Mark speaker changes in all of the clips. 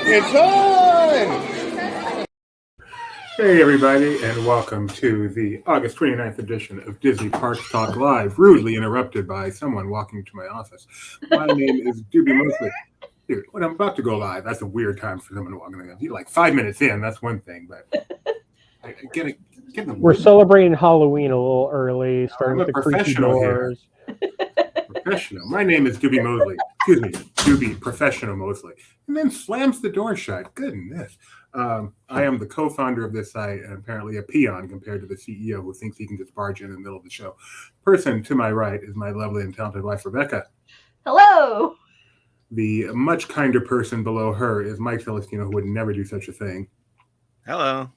Speaker 1: It's on! Hey, everybody, and welcome to the August 29th edition of Disney Parks Talk Live, rudely interrupted by someone walking to my office. My name is Doobie Mosley. Dude, when I'm about to go live, that's a weird time for someone walking in. You're like 5 minutes in, that's one thing, but I get it.
Speaker 2: We're celebrating Halloween a little early, starting with the creaky doors.
Speaker 1: Professional. My name is Doobie Mosley. Excuse me, Doobie Professional Mosley. And then slams the door shut. Goodness. I am the co-founder of this site and apparently a peon compared to the CEO who thinks he can just barge in the middle of the show. Person to my right is my lovely and talented wife, Rebecca.
Speaker 3: Hello.
Speaker 1: The much kinder person below her is Mike Celestino, who would never do such a thing.
Speaker 4: Hello.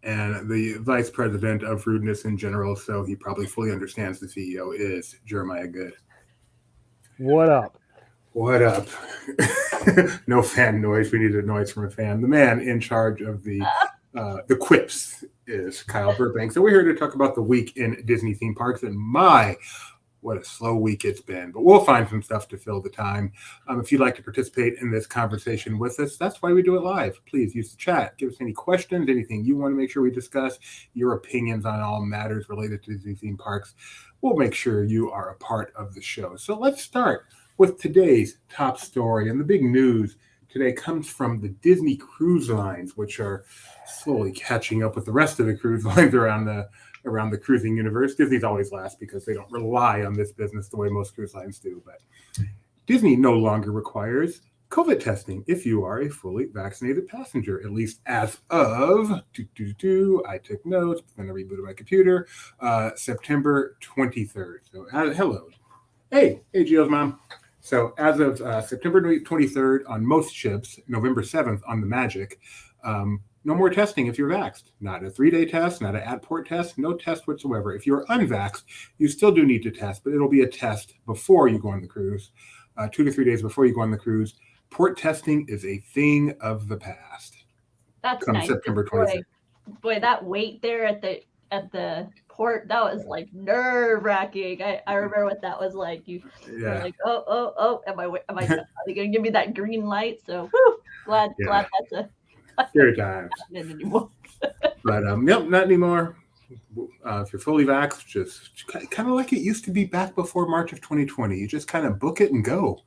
Speaker 1: And the vice president of rudeness in general, so he probably fully understands the CEO, is Jeremiah Good.
Speaker 2: What up?
Speaker 1: What up? No fan noise. We need a noise from a fan. The man in charge of the quips is Kyle Burbank. So we're here to talk about the week in Disney theme parks, and what a slow week it's been. But we'll find some stuff to fill the time. If you'd like to participate in this conversation with us, that's why we do it live. Please use the chat. Give us any questions, anything you want to make sure we discuss, your opinions on all matters related to Disney theme parks. We'll make sure you are a part of the show. So let's start with today's top story. And the big news today comes from the Disney cruise lines, which are slowly catching up with the rest of the cruise lines around the cruising universe. Disney's always last because they don't rely on this business the way most cruise lines do. But Disney no longer requires COVID testing if you are a fully vaccinated passenger, at least as of, I took notes, then I rebooted my computer, September 23rd. So hello. Hey, Gio's mom. So as of September 23rd on most ships, November 7th on the Magic, no more testing if you're vaxxed. Not a 3-day test, not an at-port test, no test whatsoever. If you're unvaxxed, you still do need to test, but it'll be a test before you go on the cruise, 2 to 3 days before you go on the cruise. Port testing is a thing of the past.
Speaker 3: That's
Speaker 1: Come
Speaker 3: nice.
Speaker 1: September 26th.
Speaker 3: Boy, that wait there at the port, that was like nerve-wracking. I remember what that was like. You're like, oh, am I are they gonna give me that green light? So glad that's a
Speaker 1: scary times.
Speaker 3: Anymore.
Speaker 1: But nope, not anymore. If you're fully vaxxed, just kind of like it used to be back before March of 2020. You just kind of book it and go.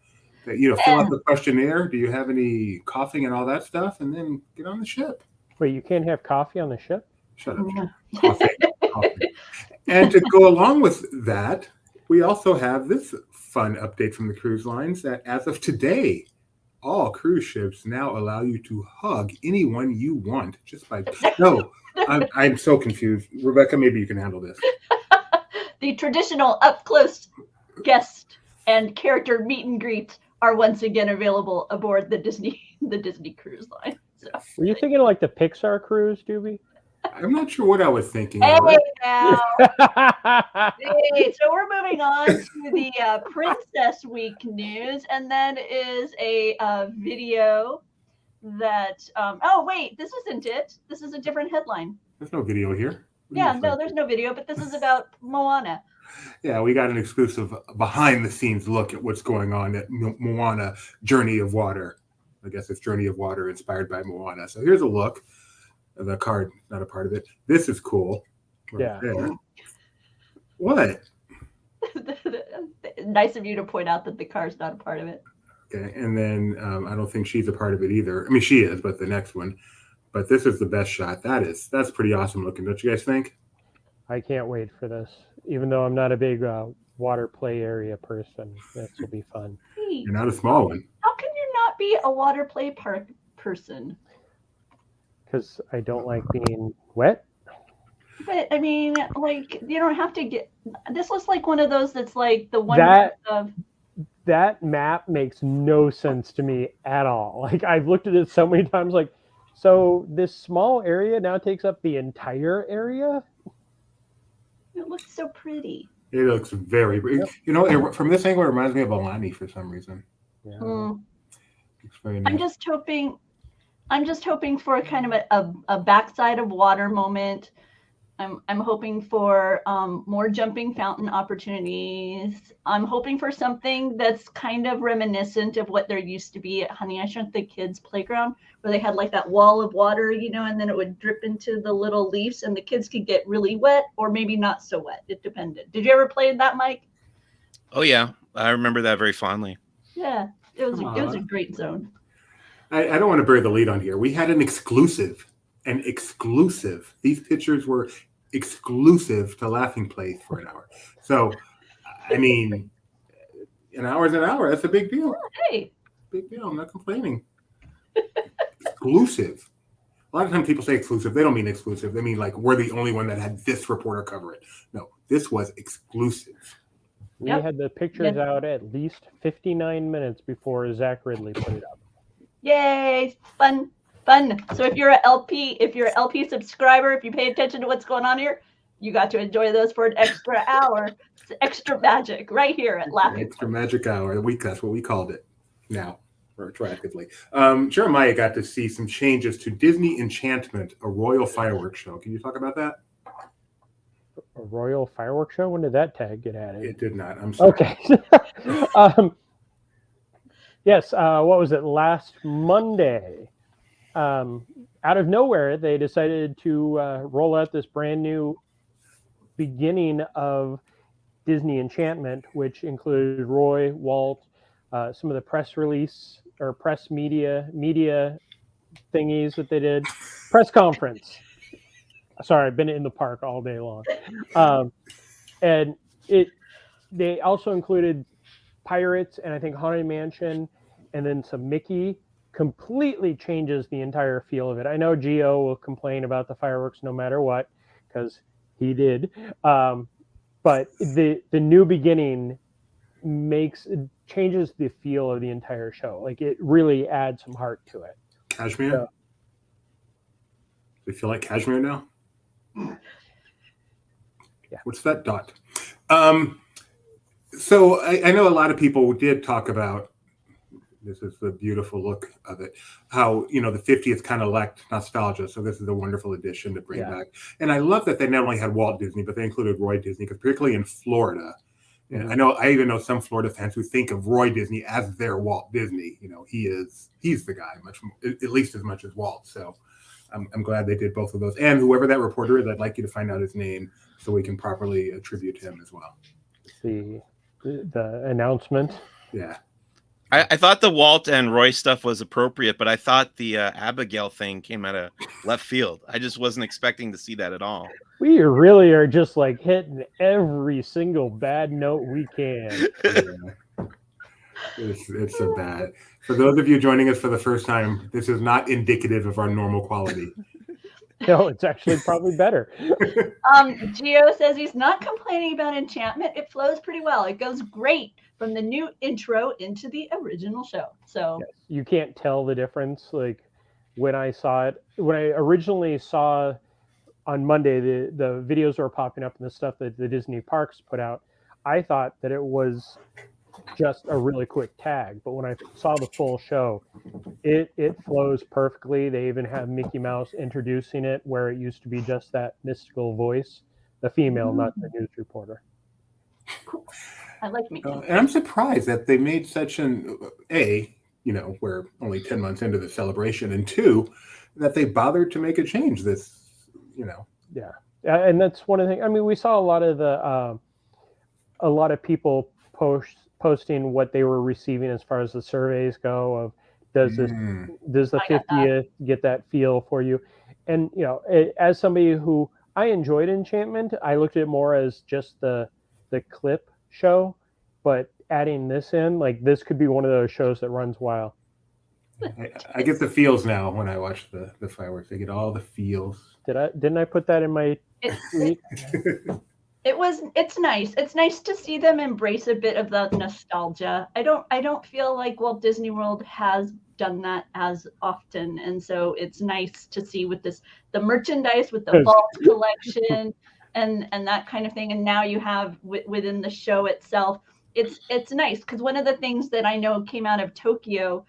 Speaker 1: Fill out the questionnaire. Do you have any coughing and all that stuff? And then get on the ship.
Speaker 2: Wait, you can't have coffee on the ship?
Speaker 1: Shut up. Coffee. And to go along with that, we also have this fun update from the cruise lines that as of today, all cruise ships now allow you to hug anyone you want just by... No, I'm so confused. Rebecca, maybe you can handle this.
Speaker 3: The traditional up-close guest and character meet and greet are once again available aboard the Disney cruise line. So.
Speaker 2: Were you thinking of like the Pixar cruise, Doobie?
Speaker 1: I'm not sure what I was thinking.
Speaker 3: Hey, now. Hey, so we're moving on to the Princess Week news, and then is a video that. Oh wait, this isn't it. This is a different headline.
Speaker 1: There's no video here.
Speaker 3: Yeah, no, there's no video, but this is about Moana.
Speaker 1: Yeah, we got an exclusive behind-the-scenes look at what's going on at Moana Journey of Water. I guess it's Journey of Water inspired by Moana. So here's a look. The card, not a part of it. This is cool.
Speaker 2: Yeah.
Speaker 1: There. What?
Speaker 3: Nice of you to point out that the car's not a part of it.
Speaker 1: Okay, and then I don't think she's a part of it either. I mean, she is, but the next one. But this is the best shot. That's pretty awesome looking. Don't you guys think?
Speaker 2: I can't wait for this. Even though I'm not a big water play area person, this will be fun.
Speaker 3: Hey,
Speaker 1: You're not a small one.
Speaker 3: How can you not be a water play park person?
Speaker 2: Because I don't like being wet.
Speaker 3: But I mean, like, you don't have to get. This looks like one of those that's like the one
Speaker 2: that map makes no sense to me at all. Like, I've looked at it so many times. Like, so this small area now takes up the entire area.
Speaker 3: It looks so pretty.
Speaker 1: It looks very pretty. Yep. From this angle, it reminds me of Alani for some reason.
Speaker 2: Yeah.
Speaker 1: Looks very nice.
Speaker 3: I'm just hoping for kind of a backside of water moment. I'm hoping for more jumping fountain opportunities. I'm hoping for something that's kind of reminiscent of what there used to be at Honey, I Shrunk the Kids playground, where they had like that wall of water, and then it would drip into the little leaves, and the kids could get really wet or maybe not so wet. It depended. Did you ever play that, Mike?
Speaker 4: Oh yeah, I remember that very fondly.
Speaker 3: Yeah, it was a great zone.
Speaker 1: I don't want to bury the lead on here. We had an exclusive. These pictures were exclusive to Laughing Place for an hour. So, I mean, an hour is an hour. That's a big deal.
Speaker 3: Hey,
Speaker 1: big deal. I'm not complaining. Exclusive. A lot of times people say exclusive. They don't mean exclusive. They mean like we're the only one that had this reporter cover it. No, this was exclusive.
Speaker 2: We had the pictures out at least 59 minutes before Zach Ridley put it up.
Speaker 3: Yay! Fun. So if you're an LP subscriber, if you pay attention to what's going on here, you got to enjoy those for an extra hour. It's extra magic right here at Laughing.
Speaker 1: Extra magic hour. That's what we called it now, retroactively. Jeremiah got to see some changes to Disney Enchantment, a royal fireworks show. Can you talk about that?
Speaker 2: A royal fireworks show? When did that tag get added?
Speaker 1: It did not. I'm sorry.
Speaker 2: Okay. Yes. What was it? Last Monday. Out of nowhere, they decided to roll out this brand new beginning of Disney Enchantment, which included Roy, Walt, some of the press release or press media thingies that they did. Press conference. Sorry, I've been in the park all day long. And they also included Pirates and I think Haunted Mansion and then some Mickey. Completely changes the entire feel of it. I know Gio will complain about the fireworks no matter what, because he did. But the new beginning changes the feel of the entire show. Like it really adds some heart to it.
Speaker 1: Cashmere? Do you feel like cashmere now?
Speaker 2: Yeah.
Speaker 1: What's that dot? So I know a lot of people did talk about, this is the beautiful look of it, how, the 50th kind of lacked nostalgia. So this is a wonderful addition to bring back. And I love that they not only had Walt Disney, but they included Roy Disney, because particularly in Florida, and I even know some Florida fans who think of Roy Disney as their Walt Disney. He's the guy, much more, at least as much as Walt. So I'm glad they did both of those. And whoever that reporter is, I'd like you to find out his name so we can properly attribute him as well.
Speaker 2: The announcement.
Speaker 1: Yeah.
Speaker 4: I thought the Walt and Roy stuff was appropriate, but I thought the Abigail thing came out of left field. I just wasn't expecting to see that at all.
Speaker 2: We really are just like hitting every single bad note we can.
Speaker 1: Yeah. It's so bad. For those of you joining us for the first time, this is not indicative of our normal quality.
Speaker 2: No, it's actually probably better.
Speaker 3: Gio says he's not complaining about Enchantment. It flows pretty well. It goes great from the new intro into the original show. So
Speaker 2: yes, you can't tell the difference. Like when I originally saw on Monday the videos were popping up and the stuff that the Disney parks put out, I thought that it was just a really quick tag. But when I saw the full show, it flows perfectly. They even have Mickey Mouse introducing it, where it used to be just that mystical voice, the female, not the news reporter.
Speaker 3: Cool. I like Mickey.
Speaker 1: And I'm surprised that they made such we're only 10 months into the celebration, and two, that they bothered to make a change
Speaker 2: Yeah. And that's one of the things. I mean, we saw a lot of people posting what they were receiving as far as the surveys go of does the 50th get that feel for you? And as somebody who I enjoyed Enchantment, I looked at it more as just the clip show, but adding this in, like, this could be one of those shows that runs wild.
Speaker 1: I get the feels now when I watch the fireworks. I get all the feels.
Speaker 2: Didn't I put that in my tweet?
Speaker 3: It's nice. It's nice to see them embrace a bit of the nostalgia. I don't feel like Walt Disney World has done that as often, and so it's nice to see with the merchandise, with the vault collection and that kind of thing. And now you have within the show itself, it's nice, because one of the things that I know came out of Tokyo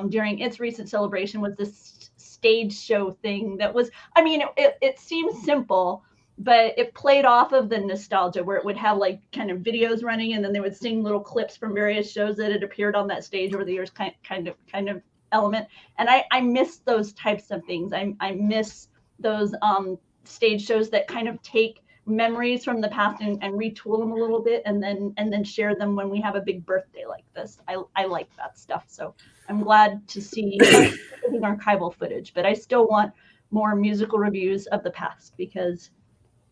Speaker 3: during its recent celebration was this stage show thing that was, I mean, it seems simple, but it played off of the nostalgia where it would have like kind of videos running, and then they would sing little clips from various shows that had appeared on that stage over the years, kind of element. And I miss those types of things. I miss those stage shows that kind of take memories from the past and retool them a little bit, and then share them when we have a big birthday like this. I like that stuff. So I'm glad to see archival footage, but I still want more musical reviews of the past because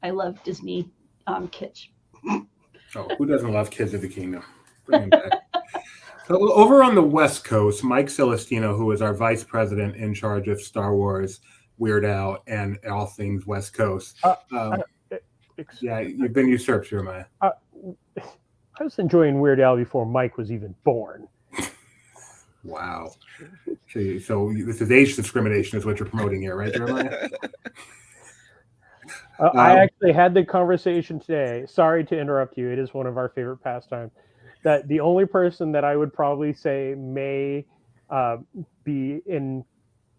Speaker 3: I love Disney kitsch.
Speaker 1: Oh, who doesn't love Kids of the Kingdom? Bring him back. So over on the West Coast, Mike Celestino, who is our vice president in charge of Star Wars, Weird Al, and all things West Coast. Yeah, you've been usurped, Jeremiah.
Speaker 2: I was enjoying Weird Al before Mike was even born.
Speaker 1: Wow. So this is age discrimination is what you're promoting here, right, Jeremiah?
Speaker 2: I actually had the conversation today. Sorry to interrupt you. It is one of our favorite pastimes. That the only person that I would probably say may be in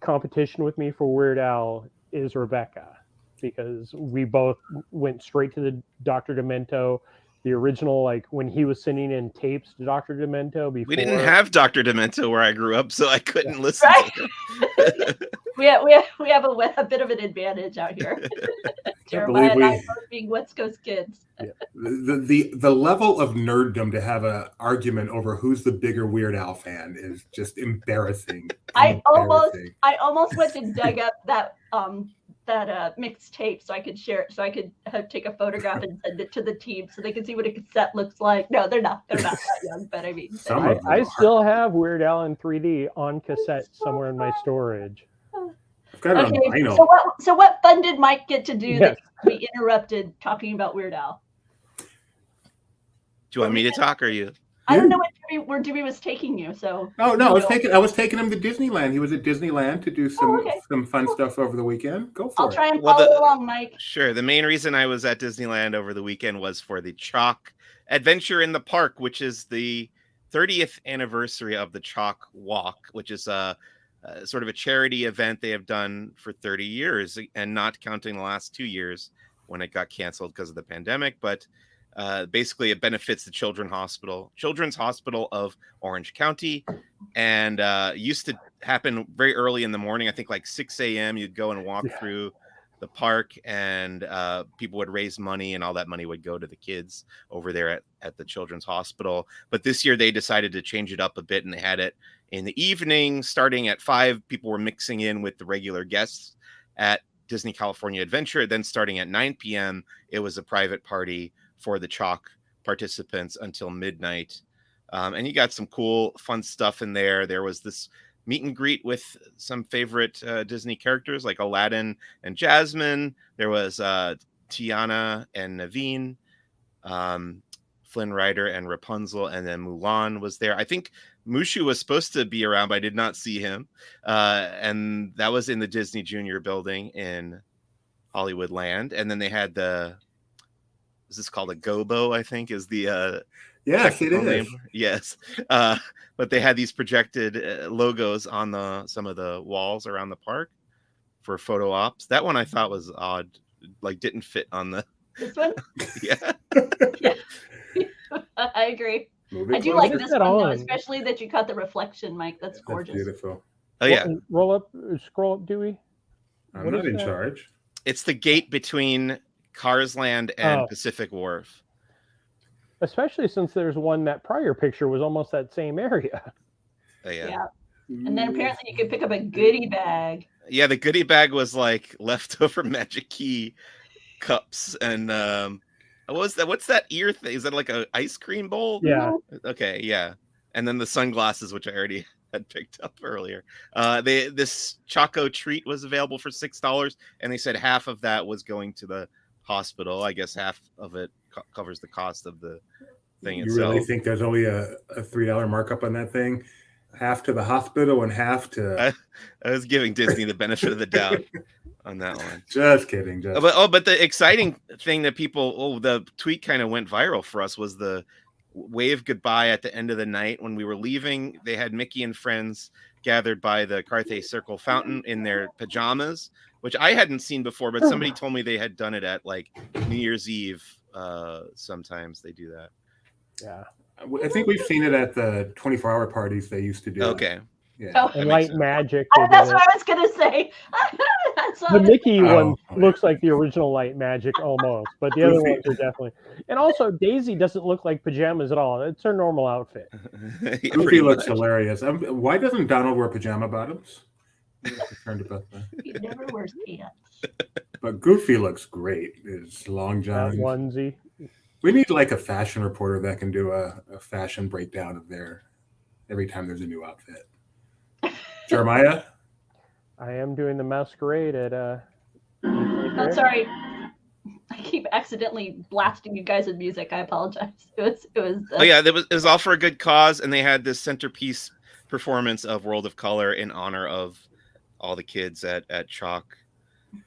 Speaker 2: competition with me for Weird Al is Rebecca, because we both went straight to the Dr. Demento, the original, like when he was sending in tapes to Dr. Demento before.
Speaker 4: We didn't have Dr. Demento where I grew up, so I couldn't listen
Speaker 3: Right?
Speaker 4: to him.
Speaker 3: we have a bit of an advantage out here. Jeremiah and I both being West Coast kids.
Speaker 1: Yeah. The level of nerddom to have an argument over who's the bigger Weird Al fan is just embarrassing.
Speaker 3: I almost went and dug up that mixed tape so I could share it, so I could take a photograph and send it to the team so they can see what a cassette looks like. No, they're not that young, but I mean,
Speaker 2: I still have Weird Al in 3D on cassette somewhere in my storage.
Speaker 1: I've got it on vinyl.
Speaker 3: So what fun did Mike get to do that we interrupted talking about Weird Al?
Speaker 4: Do you want me to talk or you?
Speaker 3: I don't know where Dewey was taking you. So
Speaker 1: no, I was taking him to Disneyland. He was at Disneyland to do some fun stuff over the weekend. Go for it.
Speaker 3: I'll try and follow along, Mike.
Speaker 4: Sure. The main reason I was at Disneyland over the weekend was for the Chalk Adventure in the Park, which is the 30th anniversary of the Chalk Walk, which is sort of a charity event they have done for 30 years, and not counting the last 2 years when it got canceled because of the pandemic. But basically, it benefits the Children's Hospital of Orange County, and used to happen very early in the morning. I think like 6 a.m. You'd go and walk through the park, and people would raise money, and all that money would go to the kids over there at the Children's Hospital. But this year they decided to change it up a bit, and they had it in the evening, starting at 5. People were mixing in with the regular guests at Disney California Adventure. Then starting at 9 p.m., it was a private party for the Chalk participants until midnight. And you got some cool, fun stuff in there. There was this meet and greet with some favorite Disney characters like Aladdin and Jasmine. There was Tiana and Naveen, Flynn Rider and Rapunzel, and then Mulan was there. I think Mushu was supposed to be around, but I did not see him. And that was in the Disney Junior building in Hollywood Land. And then they had is this called a Gobo, I think is the
Speaker 1: yes, it is.
Speaker 4: Name. Yes. But they had these projected logos on some of the walls around the park for photo ops. That one I thought was odd, like didn't fit on the
Speaker 3: this one.
Speaker 4: Yeah.
Speaker 3: I agree. I do like this one though, especially that you cut the reflection, Mike. That's gorgeous.
Speaker 1: That's beautiful.
Speaker 4: Oh yeah.
Speaker 2: Scroll up, Dewey.
Speaker 1: I'm not in charge.
Speaker 4: It's the gate between Cars Land and Pacific Wharf.
Speaker 2: Especially since there's one, that prior picture was almost that same area.
Speaker 4: Oh, yeah.
Speaker 3: And then apparently you could pick up a goodie bag.
Speaker 4: Yeah, the goodie bag was like leftover Magic Key cups and what was that? What's that ear thing? Is that like an ice cream bowl?
Speaker 2: Yeah.
Speaker 4: Okay, yeah. And then the sunglasses, which I already had picked up earlier. This Choco treat was available for $6, and they said half of that was going to the hospital. I guess half of it covers the cost of the thing itself.
Speaker 1: You really think there's only a $3 markup on that thing? Half to the hospital and half to...
Speaker 4: I was giving Disney the benefit of the doubt on that one.
Speaker 1: Just kidding.
Speaker 4: But the exciting thing that the tweet kind of went viral for us was the wave goodbye at the end of the night when we were leaving. They had Mickey and Friends gathered by the Carthay Circle fountain in their pajamas, which I hadn't seen before, but somebody told me they had done it at like New Year's Eve. Sometimes they do that.
Speaker 2: Yeah.
Speaker 1: I think we've seen it at the 24-hour parties they used to do.
Speaker 4: Okay.
Speaker 1: Yeah.
Speaker 3: Oh.
Speaker 2: And Light Magic.
Speaker 3: That's what I was gonna say.
Speaker 2: The Mickey one
Speaker 1: Oh,
Speaker 2: looks like the original Light Magic almost, but the other ones are definitely. And also, Daisy doesn't look like pajamas at all. It's her normal outfit.
Speaker 4: Yeah,
Speaker 1: Goofy
Speaker 4: pretty
Speaker 1: looks
Speaker 4: much.
Speaker 1: hilarious. Why doesn't Donald wear pajama bottoms? I'm concerned about that.
Speaker 3: He never wears pants.
Speaker 1: But Goofy looks great. His long
Speaker 2: That
Speaker 1: johns.
Speaker 2: onesie.
Speaker 1: We need like a fashion reporter that can do a fashion breakdown of their every time there's a new outfit. Jeremiah?
Speaker 2: I am doing the masquerade at
Speaker 3: I'm sorry. I keep accidentally blasting you guys with music. I apologize. It was.
Speaker 4: Oh yeah, it was all for a good cause, and they had this centerpiece performance of World of Color in honor of all the kids at Chalk.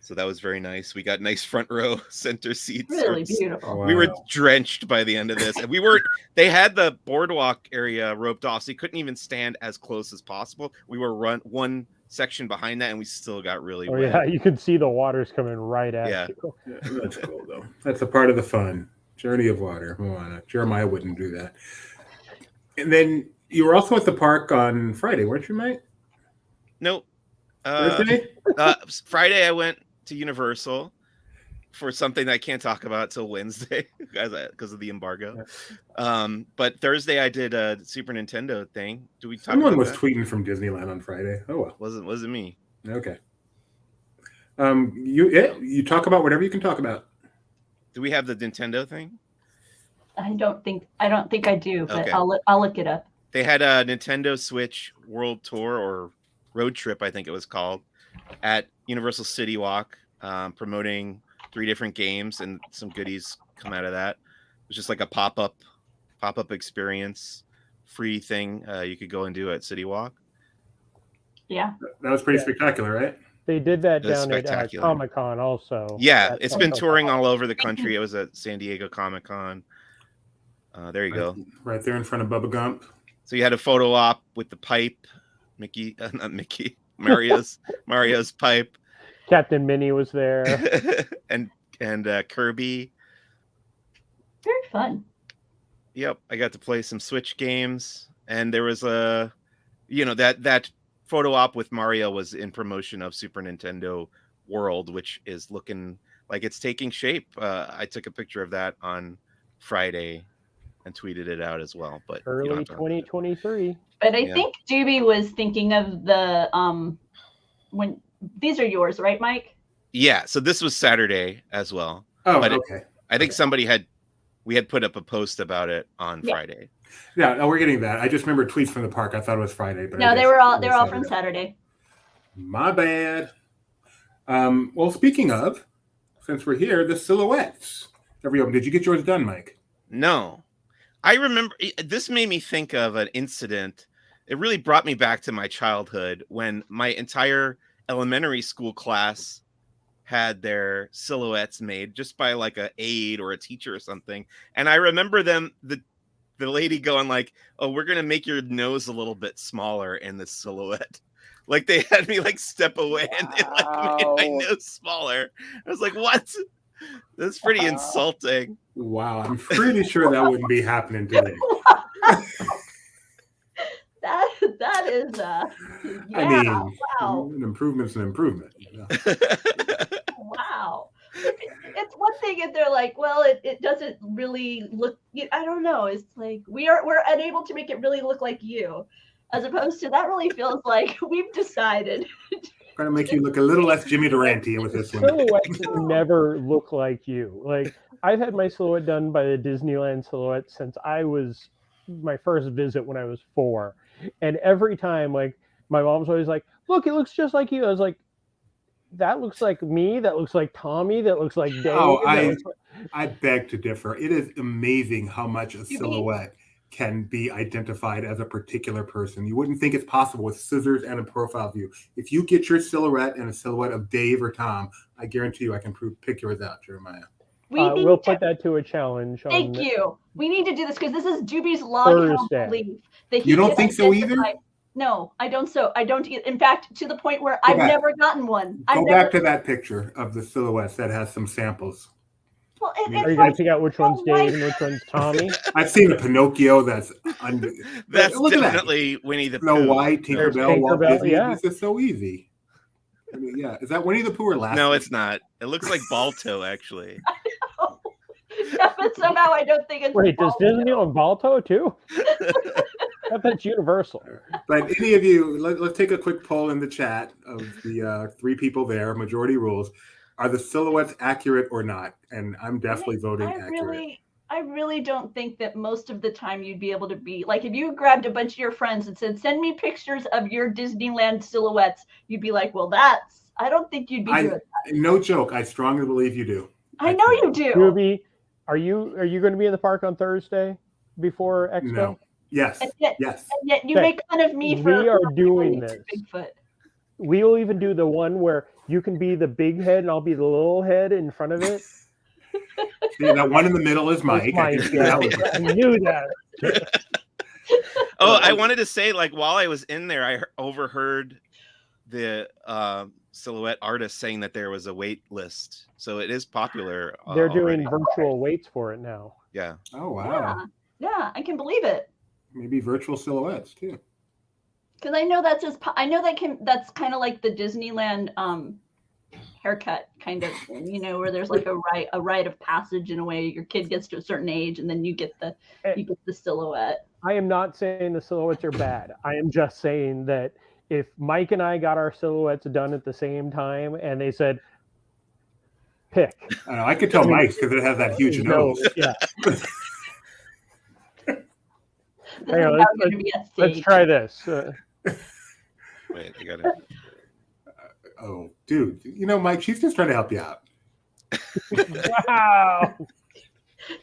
Speaker 4: So that was very nice. We got nice front row center seats.
Speaker 3: really beautiful.
Speaker 4: We were drenched by the end of this, and we weren't. They had the boardwalk area roped off, so you couldn't even stand as close as possible. We were one section behind that, and we still got really
Speaker 2: Oh
Speaker 4: wet.
Speaker 2: yeah, you could see the waters coming right at
Speaker 4: Yeah.
Speaker 2: you.
Speaker 1: Yeah, that's cool though. That's a part of the fun. Journey of Water, Moana. Jeremiah wouldn't do that. And then you were also at the park on Friday, weren't you, mate?
Speaker 4: Nope.
Speaker 1: Thursday?
Speaker 4: Friday, I went to Universal for something that I can't talk about till Wednesday because of the embargo. But Thursday, I did a Super Nintendo thing. Do we talk
Speaker 1: Someone
Speaker 4: about
Speaker 1: was
Speaker 4: that?
Speaker 1: tweeting from Disneyland on Friday. Oh well.
Speaker 4: Wasn't me.
Speaker 1: Okay. You talk about whatever you can talk about.
Speaker 4: Do we have the Nintendo thing?
Speaker 3: I don't think I do, but
Speaker 4: Okay.
Speaker 3: I'll look it up.
Speaker 4: They had a Nintendo Switch World Tour or Road Trip, I think it was called, at Universal City Walk, promoting 3 different games, and some goodies come out of that. It was just like a pop-up experience, free thing you could go and do at City Walk.
Speaker 3: Yeah.
Speaker 1: That was pretty spectacular, right?
Speaker 2: They did that
Speaker 4: It was
Speaker 2: down at
Speaker 4: spectacular.
Speaker 2: Comic-Con also.
Speaker 4: Yeah,
Speaker 2: That's
Speaker 4: it's been
Speaker 2: also-
Speaker 4: touring all over the country. It was at San Diego Comic-Con. There you go.
Speaker 1: Right there in front of Bubba Gump.
Speaker 4: So you had a photo op with the pipe, Mario's pipe,
Speaker 2: Captain Minnie was there.
Speaker 4: and Kirby.
Speaker 3: Very fun.
Speaker 4: Yep, I got to play some Switch games, and there was that photo op with Mario was in promotion of Super Nintendo World, which is looking like it's taking shape. I took a picture of that on Friday and tweeted it out as well. But you don't
Speaker 2: Early
Speaker 4: have to-
Speaker 2: 2023.
Speaker 3: But I
Speaker 4: Yeah.
Speaker 3: think Doobie was thinking of the when these are yours, right, Mike?
Speaker 4: Yeah, so this was Saturday as well.
Speaker 1: Oh,
Speaker 4: But
Speaker 1: okay.
Speaker 4: I think we had put up a post about it on Friday.
Speaker 1: Yeah, no, we're getting that. I just remember tweets from the park. I thought it was Friday, but I
Speaker 3: No,
Speaker 1: guess
Speaker 3: they were all
Speaker 1: it was
Speaker 3: from Saturday.
Speaker 1: My bad. Well, speaking of, since we're here, the silhouettes. Did you get yours done, Mike?
Speaker 4: No, I remember this made me think of an incident. It really brought me back to my childhood when my entire elementary school class had their silhouettes made just by like a aide or a teacher or something. And I remember the lady going like, "Oh, we're going to make your nose a little bit smaller in this silhouette." Like they had me like step away and they like made my nose smaller. I was like, "What?" That's pretty insulting.
Speaker 1: Wow, I'm pretty sure that wouldn't be happening today.
Speaker 3: That is yeah.
Speaker 1: I mean,
Speaker 3: wow.
Speaker 1: an improvement's an improvement. You know?
Speaker 3: Wow. It's one thing if they're like, well, it doesn't really look. I don't know. It's like we're unable to make it really look like you, as opposed to that really feels like we've decided.
Speaker 1: Going to make you look a little less Jimmy Durante with this one.
Speaker 2: Silhouettes never look like you. Like I've had my silhouette done by the Disneyland silhouette since I was my first visit when I was 4, and every time like my mom's always like, "Look, it looks just like you." I was like, "That looks like me. That looks like Tommy. That looks like Dave."
Speaker 1: Oh,
Speaker 2: that looks
Speaker 1: I beg to differ. It is amazing how much a silhouette can be identified as a particular person. You wouldn't think it's possible with scissors and a profile view. If you get your silhouette and a silhouette of Dave or Tom, I guarantee you I can pick yours out, Jeremiah.
Speaker 2: we'll put that to a challenge.
Speaker 3: Thank
Speaker 2: on
Speaker 3: you. We need to do this because this is Doobie's long-held
Speaker 2: Thursday.
Speaker 3: belief that
Speaker 1: You don't
Speaker 3: can
Speaker 1: think so either?
Speaker 3: identify- No, I don't. So I don't. In fact, to the point where I've
Speaker 1: back.
Speaker 3: never gotten one.
Speaker 1: Go back to that picture of the silhouettes that has some samples.
Speaker 3: Well,
Speaker 2: Are you going to pick out which one's Dave and which one's Tommy?
Speaker 1: I've seen a Pinocchio that's
Speaker 4: That's
Speaker 1: look at that.
Speaker 4: definitely Winnie the
Speaker 1: Snow
Speaker 4: Pooh.
Speaker 1: White, Tinkerbell, Walt
Speaker 2: Tinkerbell,
Speaker 1: Disney.
Speaker 2: yeah.
Speaker 1: This is so easy. I mean, yeah, is that Winnie the Pooh or Lassie?
Speaker 4: No, it's not. It looks like Balto, actually.
Speaker 3: Yeah, but somehow I don't think it's.
Speaker 2: Wait, does
Speaker 3: Balto.
Speaker 2: Disney own Balto too? I thought that's Universal.
Speaker 1: But any of you, let's take a quick poll in the chat of the 3 people there. Majority rules. Are the silhouettes accurate or not? And I'm definitely voting accurate.
Speaker 3: I really don't think that most of the time you'd be able to be like, if you grabbed a bunch of your friends and said, send me pictures of your Disneyland silhouettes, you'd be like, well, I don't think you'd be good.
Speaker 1: No joke. I strongly believe you do.
Speaker 3: I know you do.
Speaker 2: Ruby, are you going to be in the park on Thursday before Expo?
Speaker 1: No. Yes.
Speaker 3: And yet you
Speaker 2: Okay.
Speaker 3: make fun of me for.
Speaker 2: We are doing this.
Speaker 3: Bigfoot.
Speaker 2: We will even do the one where you can be the big head and I'll be the little head in front of it.
Speaker 1: See, that one in the middle is Mike.
Speaker 2: Mike, yeah. I knew that.
Speaker 4: Oh, I wanted to say, like, while I was in there, I overheard the silhouette artist saying that there was a wait list. So it is popular.
Speaker 2: They're doing
Speaker 4: already.
Speaker 2: virtual waits for it now.
Speaker 4: Yeah.
Speaker 1: Oh, wow.
Speaker 3: Yeah, I can believe it.
Speaker 1: Maybe virtual silhouettes, too.
Speaker 3: Because I know that's that's kind of like the Disneyland haircut kind of thing, where there's like a rite of passage in a way. Your kid gets to a certain age and then you get the silhouette.
Speaker 2: I am not saying the silhouettes are bad. I am just saying that if Mike and I got our silhouettes done at the same time and they said, pick.
Speaker 1: I know, I could tell Mike's because it has that huge nose.
Speaker 2: Yeah.
Speaker 3: This
Speaker 2: Hang on,
Speaker 3: is now gonna be a
Speaker 2: Let's
Speaker 3: stage.
Speaker 2: try this.
Speaker 4: Wait, I got it.
Speaker 1: Oh, dude. Mike, she's just trying to help you out.
Speaker 2: Wow.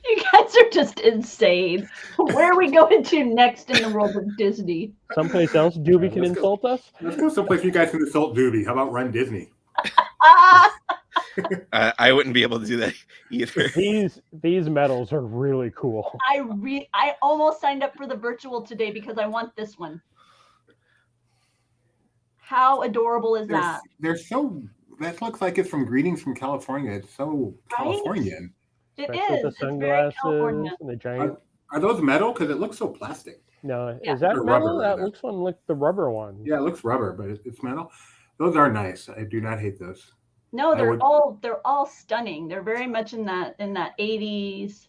Speaker 3: You guys are just insane. Where are we going to next in the world of Disney?
Speaker 2: Someplace else Doobie can
Speaker 1: Let's go.
Speaker 2: insult us?
Speaker 1: Let's go someplace you guys can insult Doobie. How about runDisney?
Speaker 3: Ah!
Speaker 4: I wouldn't be able to do that either.
Speaker 2: These medals are really cool.
Speaker 3: I almost signed up for the virtual today because I want this one. How adorable is that?
Speaker 1: They're so. That looks like it's from Greetings from California. It's so
Speaker 3: Right?
Speaker 1: Californian.
Speaker 3: It
Speaker 2: Especially
Speaker 3: is.
Speaker 2: with the
Speaker 3: It's very
Speaker 2: sunglasses
Speaker 3: California.
Speaker 2: and the giant.
Speaker 1: Are those metal? Because it looks so plastic.
Speaker 2: No,
Speaker 3: Yeah.
Speaker 2: is that
Speaker 1: Or
Speaker 2: metal?
Speaker 1: rubber,
Speaker 2: That
Speaker 1: rather.
Speaker 2: looks like the rubber one.
Speaker 1: Yeah, it looks rubber, but it's metal. Those are nice. I do not hate those.
Speaker 3: No,
Speaker 1: I
Speaker 3: they're
Speaker 1: would-
Speaker 3: all stunning. They're very much in that 80s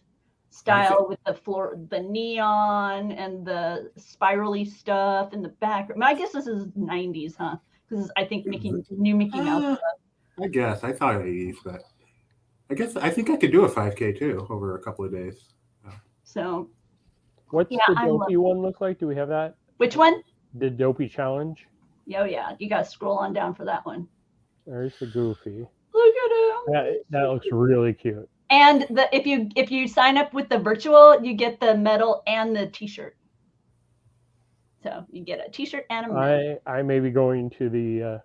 Speaker 3: style with the neon and the spirally stuff in the back. I guess this is 90s, huh? Because I think new Mickey Mouse.
Speaker 1: I guess I thought 80s, but I think I could do a 5K too over a couple of days.
Speaker 3: So
Speaker 2: What's
Speaker 3: Yeah,
Speaker 2: the
Speaker 3: I
Speaker 2: dopey one look like? Do we have that?
Speaker 3: which one?
Speaker 2: The dopey challenge?
Speaker 3: Oh yeah, you got to scroll on down for that one.
Speaker 2: There's the goofy.
Speaker 3: Look at him.
Speaker 2: That looks really cute.
Speaker 3: And if you sign up with the virtual, you get the medal and the T-shirt. So you get a T-shirt and a medal.
Speaker 2: I may be going to the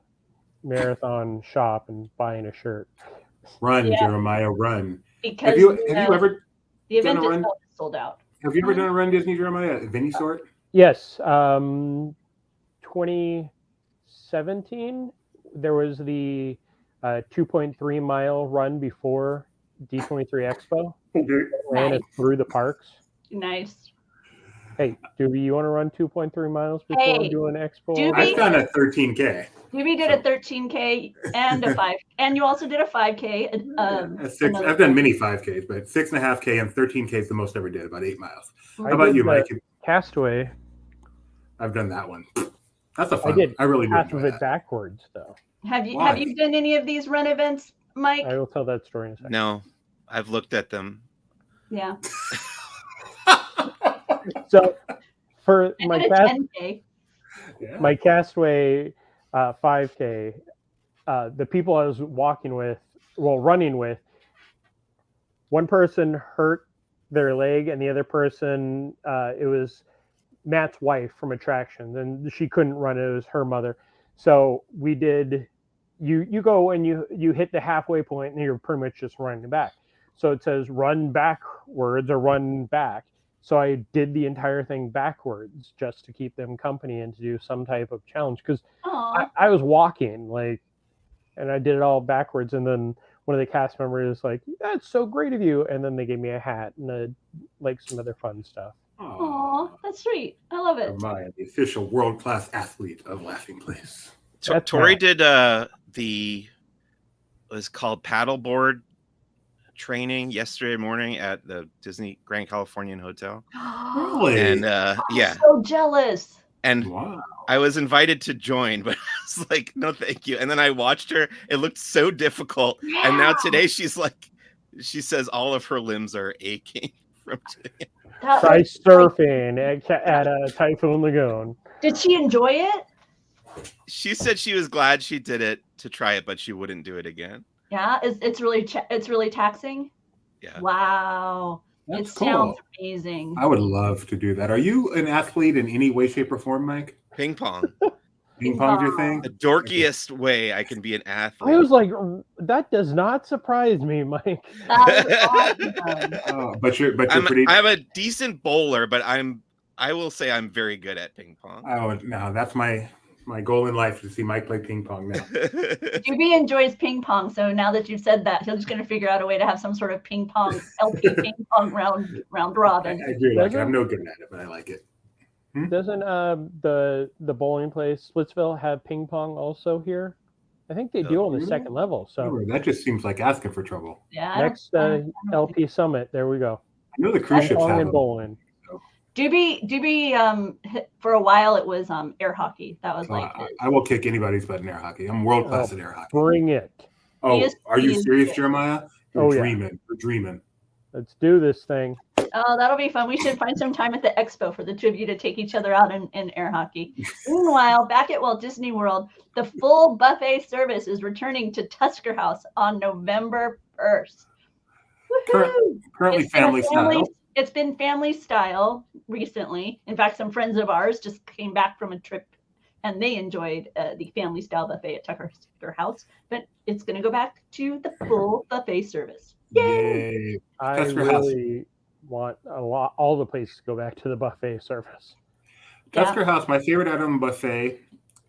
Speaker 2: marathon shop and buying a shirt.
Speaker 1: Run,
Speaker 3: Yeah.
Speaker 1: Jeremiah, run.
Speaker 3: Because
Speaker 1: Have you ever
Speaker 3: the event
Speaker 1: done a run?
Speaker 3: itself is sold out.
Speaker 1: have you ever done a run Disney, Jeremiah? Of any sort?
Speaker 2: Yes, 2017 there was the 2.3 mile run before D23 Expo. Ran it
Speaker 3: Nice.
Speaker 2: through the parks.
Speaker 3: Nice.
Speaker 2: Hey, Doobie, you want to run 2.3 miles before
Speaker 3: Hey,
Speaker 2: doing Expo?
Speaker 3: Doobie.
Speaker 1: I've done a 13K.
Speaker 3: Doobie did a 13K and a 5, and you also did a 5K.
Speaker 1: I've done many 5Ks, but 6.5K and 13K is the most I ever did, about 8 miles.
Speaker 2: I
Speaker 1: How about
Speaker 2: did
Speaker 1: you,
Speaker 2: the
Speaker 1: Mike?
Speaker 2: Castaway,
Speaker 1: I've done that one. That's a
Speaker 2: I
Speaker 1: fun
Speaker 2: did
Speaker 1: one. I really do
Speaker 2: half
Speaker 1: enjoy
Speaker 2: of it
Speaker 1: that.
Speaker 2: backwards, though.
Speaker 3: Have
Speaker 1: Why?
Speaker 3: you done any of these run events, Mike?
Speaker 2: I will tell that story in a second.
Speaker 4: No, I've looked at them.
Speaker 3: Yeah.
Speaker 2: So, for
Speaker 3: I
Speaker 2: my
Speaker 3: did a 10K.
Speaker 1: Yeah.
Speaker 2: my Castaway 5K, the people I was running with, one person hurt their leg, and the other person, it was Matt's wife from Attractions, and she couldn't run it. It was her mother. So we did. You go and you hit the halfway point, and you're pretty much just running back. So it says run backwards or run back. So I did the entire thing backwards just to keep them company and to do some type of challenge because I was walking and I did it all backwards. And then one of the cast members is like, "That's so great of you," and then they gave me a hat and some other fun stuff.
Speaker 3: Aw, that's sweet. I love it.
Speaker 1: Maya, the official world-class athlete of Laughing Place.
Speaker 4: Tori did the was called paddleboard training yesterday morning at the Disney Grand Californian Hotel.
Speaker 1: Really?
Speaker 4: And
Speaker 3: I'm
Speaker 4: yeah,
Speaker 3: so jealous.
Speaker 4: and
Speaker 1: Wow.
Speaker 4: I was invited to join, but I was like, no, thank you. And then I watched her. It looked so difficult.
Speaker 3: Yeah.
Speaker 4: And now today she says all of her limbs are aching from doing it.
Speaker 2: Try surfing at Typhoon Lagoon.
Speaker 3: Did she enjoy it?
Speaker 4: She said she was glad she did it to try it, but she wouldn't do it again.
Speaker 3: Yeah, it's really taxing.
Speaker 4: Yeah.
Speaker 3: Wow.
Speaker 1: That's
Speaker 3: It
Speaker 1: cool.
Speaker 3: sounds amazing.
Speaker 1: I would love to do that. Are you an athlete in any way, shape, or form, Mike?
Speaker 4: Ping pong.
Speaker 1: Ping pong's your thing?
Speaker 4: The dorkiest way I can be an athlete.
Speaker 2: I was like, that does not surprise me, Mike.
Speaker 3: That was awesome.
Speaker 1: But you're pretty.
Speaker 4: I'm a decent bowler, but I will say I'm very good at ping pong.
Speaker 1: Oh no, that's my goal in life, to see Mike play ping pong now.
Speaker 3: Juby enjoys ping pong, so now that you've said that, he's just going to figure out a way to have some sort of ping pong LP ping pong round robin.
Speaker 1: I do like it. I'm no good at it, but I like it.
Speaker 2: Doesn't the bowling place Splitsville have ping pong also here? I think they do on the second level. So
Speaker 1: That just seems like asking for trouble.
Speaker 3: Yeah.
Speaker 2: next LP Summit, there we go.
Speaker 1: I know the cruise
Speaker 2: Ping
Speaker 1: ships
Speaker 2: pong
Speaker 1: have
Speaker 2: and
Speaker 1: them.
Speaker 2: bowling.
Speaker 3: Juby for a while it was air hockey. That was like his.
Speaker 1: I will kick anybody's butt in air hockey. I'm world class at air hockey.
Speaker 2: Bring it.
Speaker 1: Oh, are you serious,
Speaker 3: good.
Speaker 1: Jeremiah? You're
Speaker 2: Oh, yeah.
Speaker 1: dreaming. You're dreaming.
Speaker 2: Let's do this thing.
Speaker 3: Oh, that'll be fun. We should find some time at the expo for the two of you to take each other out in air hockey. Meanwhile, back at Walt Disney World, the full buffet service is returning to Tusker House on November 1st. Woohoo!
Speaker 1: Currently
Speaker 3: It's been a
Speaker 1: family style.
Speaker 3: It's been family style recently. In fact, some friends of ours just came back from a trip and they enjoyed the family style buffet at Tucker House. But it's going to go back to the full buffet service.
Speaker 1: Yay.
Speaker 2: I
Speaker 1: Tusker House.
Speaker 2: really want all the places to go back to the buffet service.
Speaker 1: Tusker House, my favorite item buffet,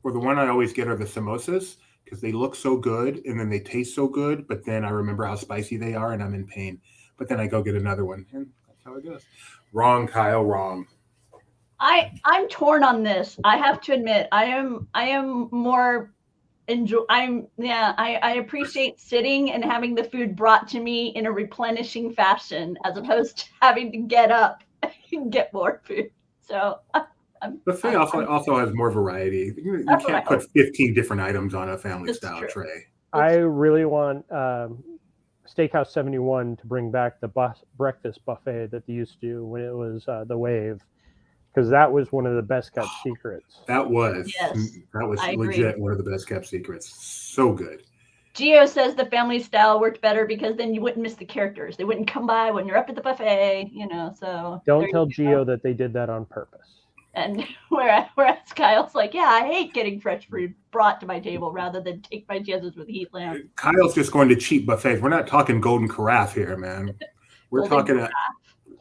Speaker 1: or the one I always get, are the samosas, because they look so good and then they taste so good, but then I remember how spicy they are and I'm in pain. But then I go get another one, and that's how it goes. Wrong, Kyle, wrong.
Speaker 3: I'm torn on this. I have to admit, I am more I appreciate sitting and having the food brought to me in a replenishing fashion as opposed to having to get up and get more food. So
Speaker 1: Buffet also has more variety. You can't put 15 different items on a family style tray.
Speaker 2: I really want Steakhouse 71 to bring back the breakfast buffet that they used to do when it was the Wave, because that was one of the best kept secrets.
Speaker 1: That was
Speaker 3: I
Speaker 1: legit
Speaker 3: agree.
Speaker 1: one of the best kept secrets. So good.
Speaker 3: Gio says the family style worked better because then you wouldn't miss the characters. They wouldn't come by when you're up at the buffet, so.
Speaker 2: Don't tell Gio that they did that on purpose.
Speaker 3: And whereas Kyle's like, yeah, I hate getting fresh food brought to my table rather than take my chances with heat lamp.
Speaker 1: Kyle's just going to cheap buffets. We're not talking golden carafe here, man. We're
Speaker 3: Golden
Speaker 1: talking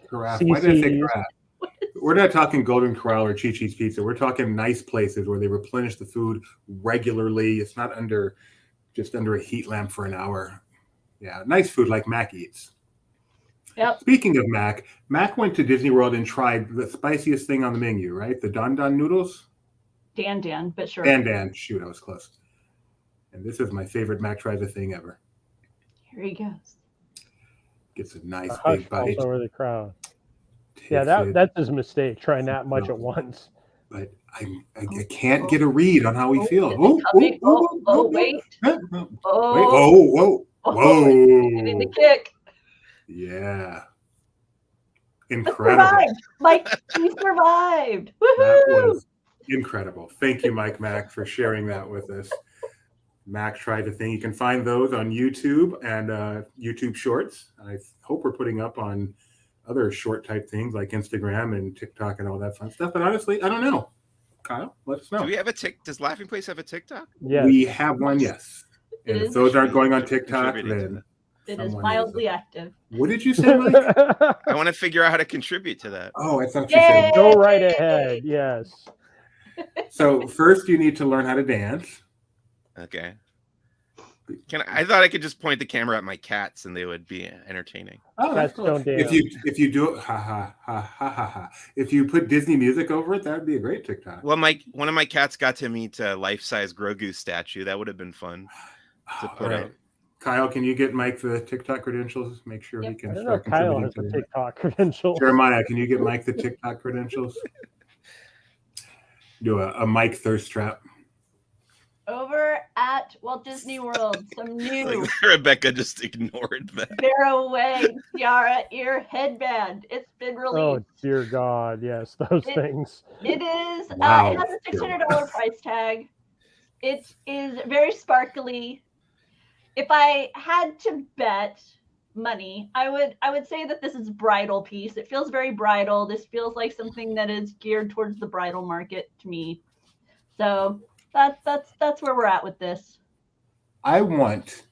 Speaker 1: carafe. Why did I say carafe? We're not talking Golden Corral or Chi-Chi's Pizza. We're talking nice places where they replenish the food regularly. It's not just under a heat lamp for an hour. Yeah, nice food like Mac eats.
Speaker 3: Yep.
Speaker 1: Speaking of Mac went to Disney World and tried the spiciest thing on the menu, right? The Don Don noodles?
Speaker 3: Dan, but sure.
Speaker 1: Dan. Shoot, I was close. And this is my favorite Mac tries a thing ever.
Speaker 3: Here he goes.
Speaker 1: Gets a nice
Speaker 2: Hush
Speaker 1: big bite.
Speaker 2: falls over the crowd.
Speaker 1: Takes
Speaker 2: Yeah,
Speaker 1: it,
Speaker 2: that's his mistake, trying that much at once.
Speaker 1: But I can't get a read on how he feels.
Speaker 3: Wait.
Speaker 1: Whoa.
Speaker 3: Getting the kick.
Speaker 1: Yeah.
Speaker 3: He
Speaker 1: Incredible.
Speaker 3: survived. Mike, he survived.
Speaker 1: That
Speaker 3: Woohoo!
Speaker 1: was incredible. Thank you, Mike Mac, for sharing that with us. Mac tried the thing. You can find those on YouTube and YouTube Shorts. I hope we're putting up on other short type things like Instagram and TikTok and all that fun stuff. But honestly, I don't know. Kyle, let us know.
Speaker 4: Do we have does Laughing Place have a TikTok?
Speaker 2: Yeah.
Speaker 1: We have one, yes. And if those aren't going on TikTok,
Speaker 4: Contributing to
Speaker 1: then
Speaker 4: that.
Speaker 3: It is
Speaker 1: Someone
Speaker 3: mildly active.
Speaker 1: What did you say, Mike?
Speaker 4: I want to figure out how to contribute to that.
Speaker 1: Oh, I thought you said.
Speaker 3: Yay!
Speaker 2: Go right ahead. Yes.
Speaker 1: So first, you need to learn how to dance.
Speaker 4: Okay. I thought I could just point the camera at my cats and they would be entertaining.
Speaker 1: Oh, that's
Speaker 2: Cats
Speaker 1: cool.
Speaker 2: don't dance.
Speaker 1: If you do it, ha ha ha ha ha ha. If you put Disney music over it, that would be a great TikTok.
Speaker 4: Well, one of my cats got to meet a life-size Grogu statue. That would have been fun to
Speaker 1: All
Speaker 4: put
Speaker 1: right.
Speaker 4: up.
Speaker 1: Kyle, can you get Mike the TikTok credentials? Make sure he
Speaker 3: Yep.
Speaker 1: can
Speaker 2: I don't know
Speaker 1: start
Speaker 2: if Kyle
Speaker 1: contributing
Speaker 2: has
Speaker 1: to
Speaker 2: the
Speaker 1: that.
Speaker 2: TikTok credentials.
Speaker 1: Jeremiah, can you get Mike the TikTok credentials? Do a Mike thirst trap.
Speaker 3: Over at Walt Disney World, some new
Speaker 4: Like, Rebecca just ignored that.
Speaker 3: Vera Wang tiara ear headband. It's been released.
Speaker 2: Oh dear God, yes, those things.
Speaker 3: It is.
Speaker 1: Wow.
Speaker 3: It has a $600 price tag. It is very sparkly. If I had to bet money, I would say that this is a bridal piece. It feels very bridal. This feels like something that is geared towards the bridal market to me. So that's where we're at with this.
Speaker 1: I want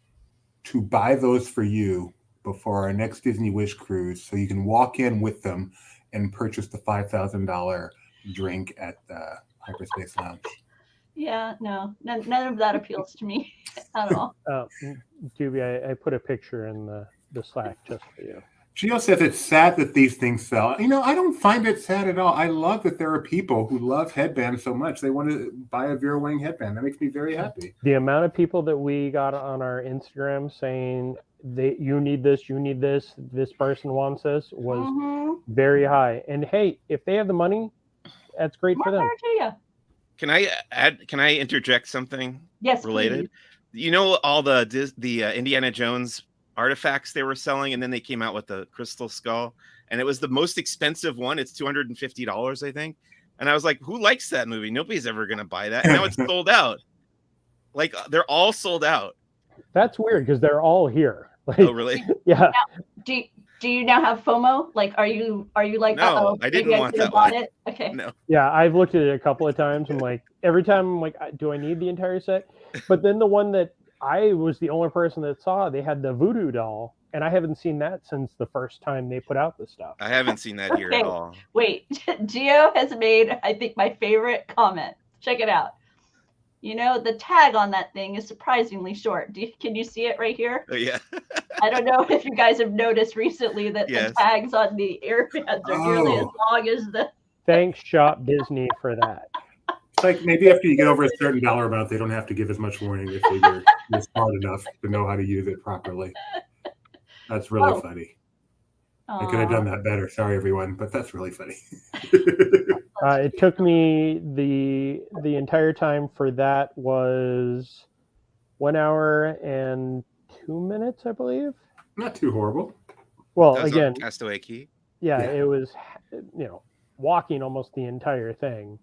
Speaker 1: to buy those for you before our next Disney Wish cruise, so you can walk in with them and purchase the $5,000 drink at the Hyperspace Lounge.
Speaker 3: Yeah, no, none of that appeals to me at all.
Speaker 2: Doobie, I put a picture in the Slack just for you.
Speaker 1: Gio says it's sad that these things sell. You know, I don't find it sad at all. I love that there are people who love headbands so much they want to buy a Vera Wang headband. That makes me very happy.
Speaker 2: The amount of people that we got on our Instagram saying you need this, this person wants this was very high. And hey, if they have the money, that's great
Speaker 3: More
Speaker 2: for them.
Speaker 3: power to you.
Speaker 4: Can I interject something
Speaker 3: Yes,
Speaker 4: related?
Speaker 3: please.
Speaker 4: You know all the Indiana Jones artifacts they were selling, and then they came out with the crystal skull, and it was the most expensive one. It's $250, I think. And I was like, who likes that movie? Nobody's ever gonna buy that. And now it's sold out. Like, they're all sold out.
Speaker 2: That's weird because they're all here. Like,
Speaker 4: Oh, really?
Speaker 2: yeah.
Speaker 3: Do you now have FOMO? Like, are you like,
Speaker 4: No,
Speaker 3: uh-oh,
Speaker 4: I didn't
Speaker 3: maybe
Speaker 4: want
Speaker 3: could've
Speaker 4: that
Speaker 3: bought
Speaker 4: one.
Speaker 3: it? Okay.
Speaker 4: No.
Speaker 2: Yeah, I've looked at it a couple of times. I'm like, every time I'm like, do I need the entire set? But then the one that I was the only person that saw, they had the voodoo doll, and I haven't seen that since the first time they put out the stuff.
Speaker 4: I haven't seen that here at
Speaker 3: Okay.
Speaker 4: all.
Speaker 3: Wait, Gio has made, I think, my favorite comment. Check it out. You know, the tag on that thing is surprisingly short. Can you see it right here?
Speaker 4: Oh, yeah.
Speaker 3: I don't know if you guys have noticed recently that
Speaker 4: Yes.
Speaker 3: the tags on the airbands are nearly as long as the.
Speaker 2: Thanks, Shop Disney, for that.
Speaker 1: It's like maybe after you get over a certain dollar amount, they don't have to give as much warning if you're smart enough to know how to use it properly. That's really funny. I could have done that better. Sorry, everyone, but that's really funny.
Speaker 2: It took me the entire time for that was 1 hour and 2 minutes, I believe.
Speaker 1: Not too horrible.
Speaker 2: Well,
Speaker 4: That was
Speaker 2: again,
Speaker 4: on Castaway Key.
Speaker 2: yeah,
Speaker 1: Yeah.
Speaker 2: it was, walking almost the entire thing.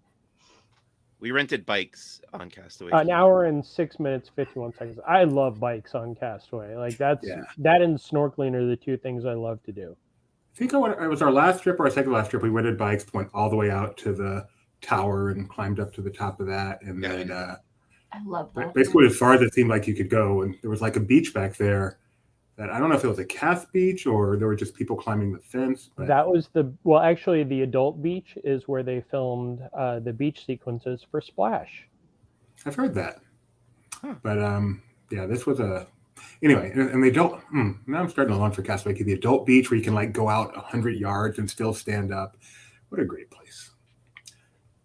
Speaker 4: We rented bikes on Castaway
Speaker 2: An
Speaker 4: Key.
Speaker 2: hour and 6 minutes, 51 seconds. I love bikes on Castaway. Like that and snorkeling are the two things I love to do.
Speaker 1: I think it was our last trip or our second last trip. We rented bikes, went all the way out to the tower and climbed up to the top of that. And then
Speaker 3: I love that.
Speaker 1: basically as far as it seemed like you could go. And there was like a beach back there that I don't know if it was a calf beach or there were just people climbing the fence. But
Speaker 2: That was actually the adult beach is where they filmed the beach sequences for Splash.
Speaker 1: I've heard that. But this was anyway, and the adult, now I'm starting to long for Castaway Key, the adult beach where you can like go out 100 yards and still stand up. What a great place.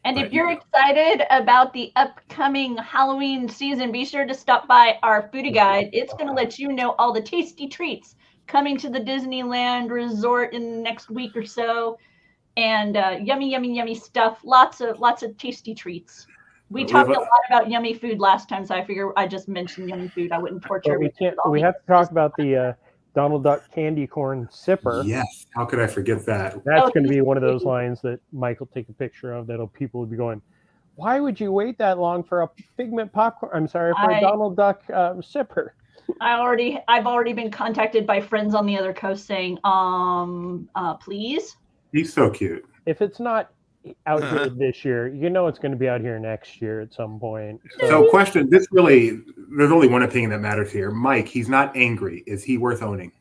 Speaker 3: And if you're excited about the upcoming Halloween season, be sure to stop by our foodie guide. It's going to let you know all the tasty treats coming to the Disneyland Resort in the next week or so. And yummy stuff. Lots of tasty treats. We talked a lot about yummy food last time, so I figure I just mentioned yummy food. I wouldn't torture.
Speaker 2: But we have to talk about the Donald Duck candy corn sipper.
Speaker 1: Yes. How could I forget that?
Speaker 2: That's going to be one of those lines that Mike will take a picture of. People would be going, "Why would you wait that long for a Figment popcorn? I'm sorry, for a Donald Duck sipper."
Speaker 3: I've already been contacted by friends on the other coast saying, please.
Speaker 1: He's so cute.
Speaker 2: If it's not out here this year, you know it's going to be out here next year at some point.
Speaker 1: So question, there's only one opinion that matters here. Mike, he's not angry. Is he worth owning?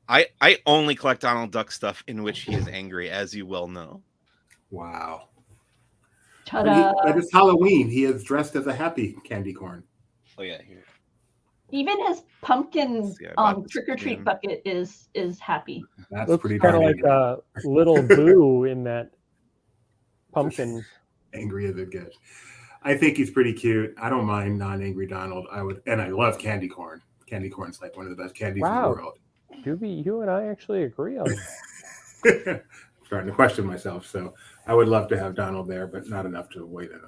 Speaker 4: I only collect Donald Duck stuff in which he is angry, as you well know.
Speaker 1: Wow.
Speaker 3: Ta-da.
Speaker 1: But it's Halloween. He is dressed as a happy candy corn.
Speaker 4: Oh yeah, here.
Speaker 3: Even his pumpkin
Speaker 4: See, I bought this
Speaker 3: trick-or-treat
Speaker 4: again.
Speaker 3: bucket is happy.
Speaker 1: That's
Speaker 2: Looks
Speaker 1: pretty
Speaker 2: kind of
Speaker 1: darn
Speaker 2: like a little Boo in that pumpkin.
Speaker 1: angry as it gets. I think he's pretty cute. I don't mind non-angry Donald. I love candy corn. Candy corn's like one of the best candies in the
Speaker 2: Wow.
Speaker 1: world.
Speaker 2: Doobie, you and I actually agree on that.
Speaker 1: Starting to question myself. So I would love to have Donald there, but not enough to wait in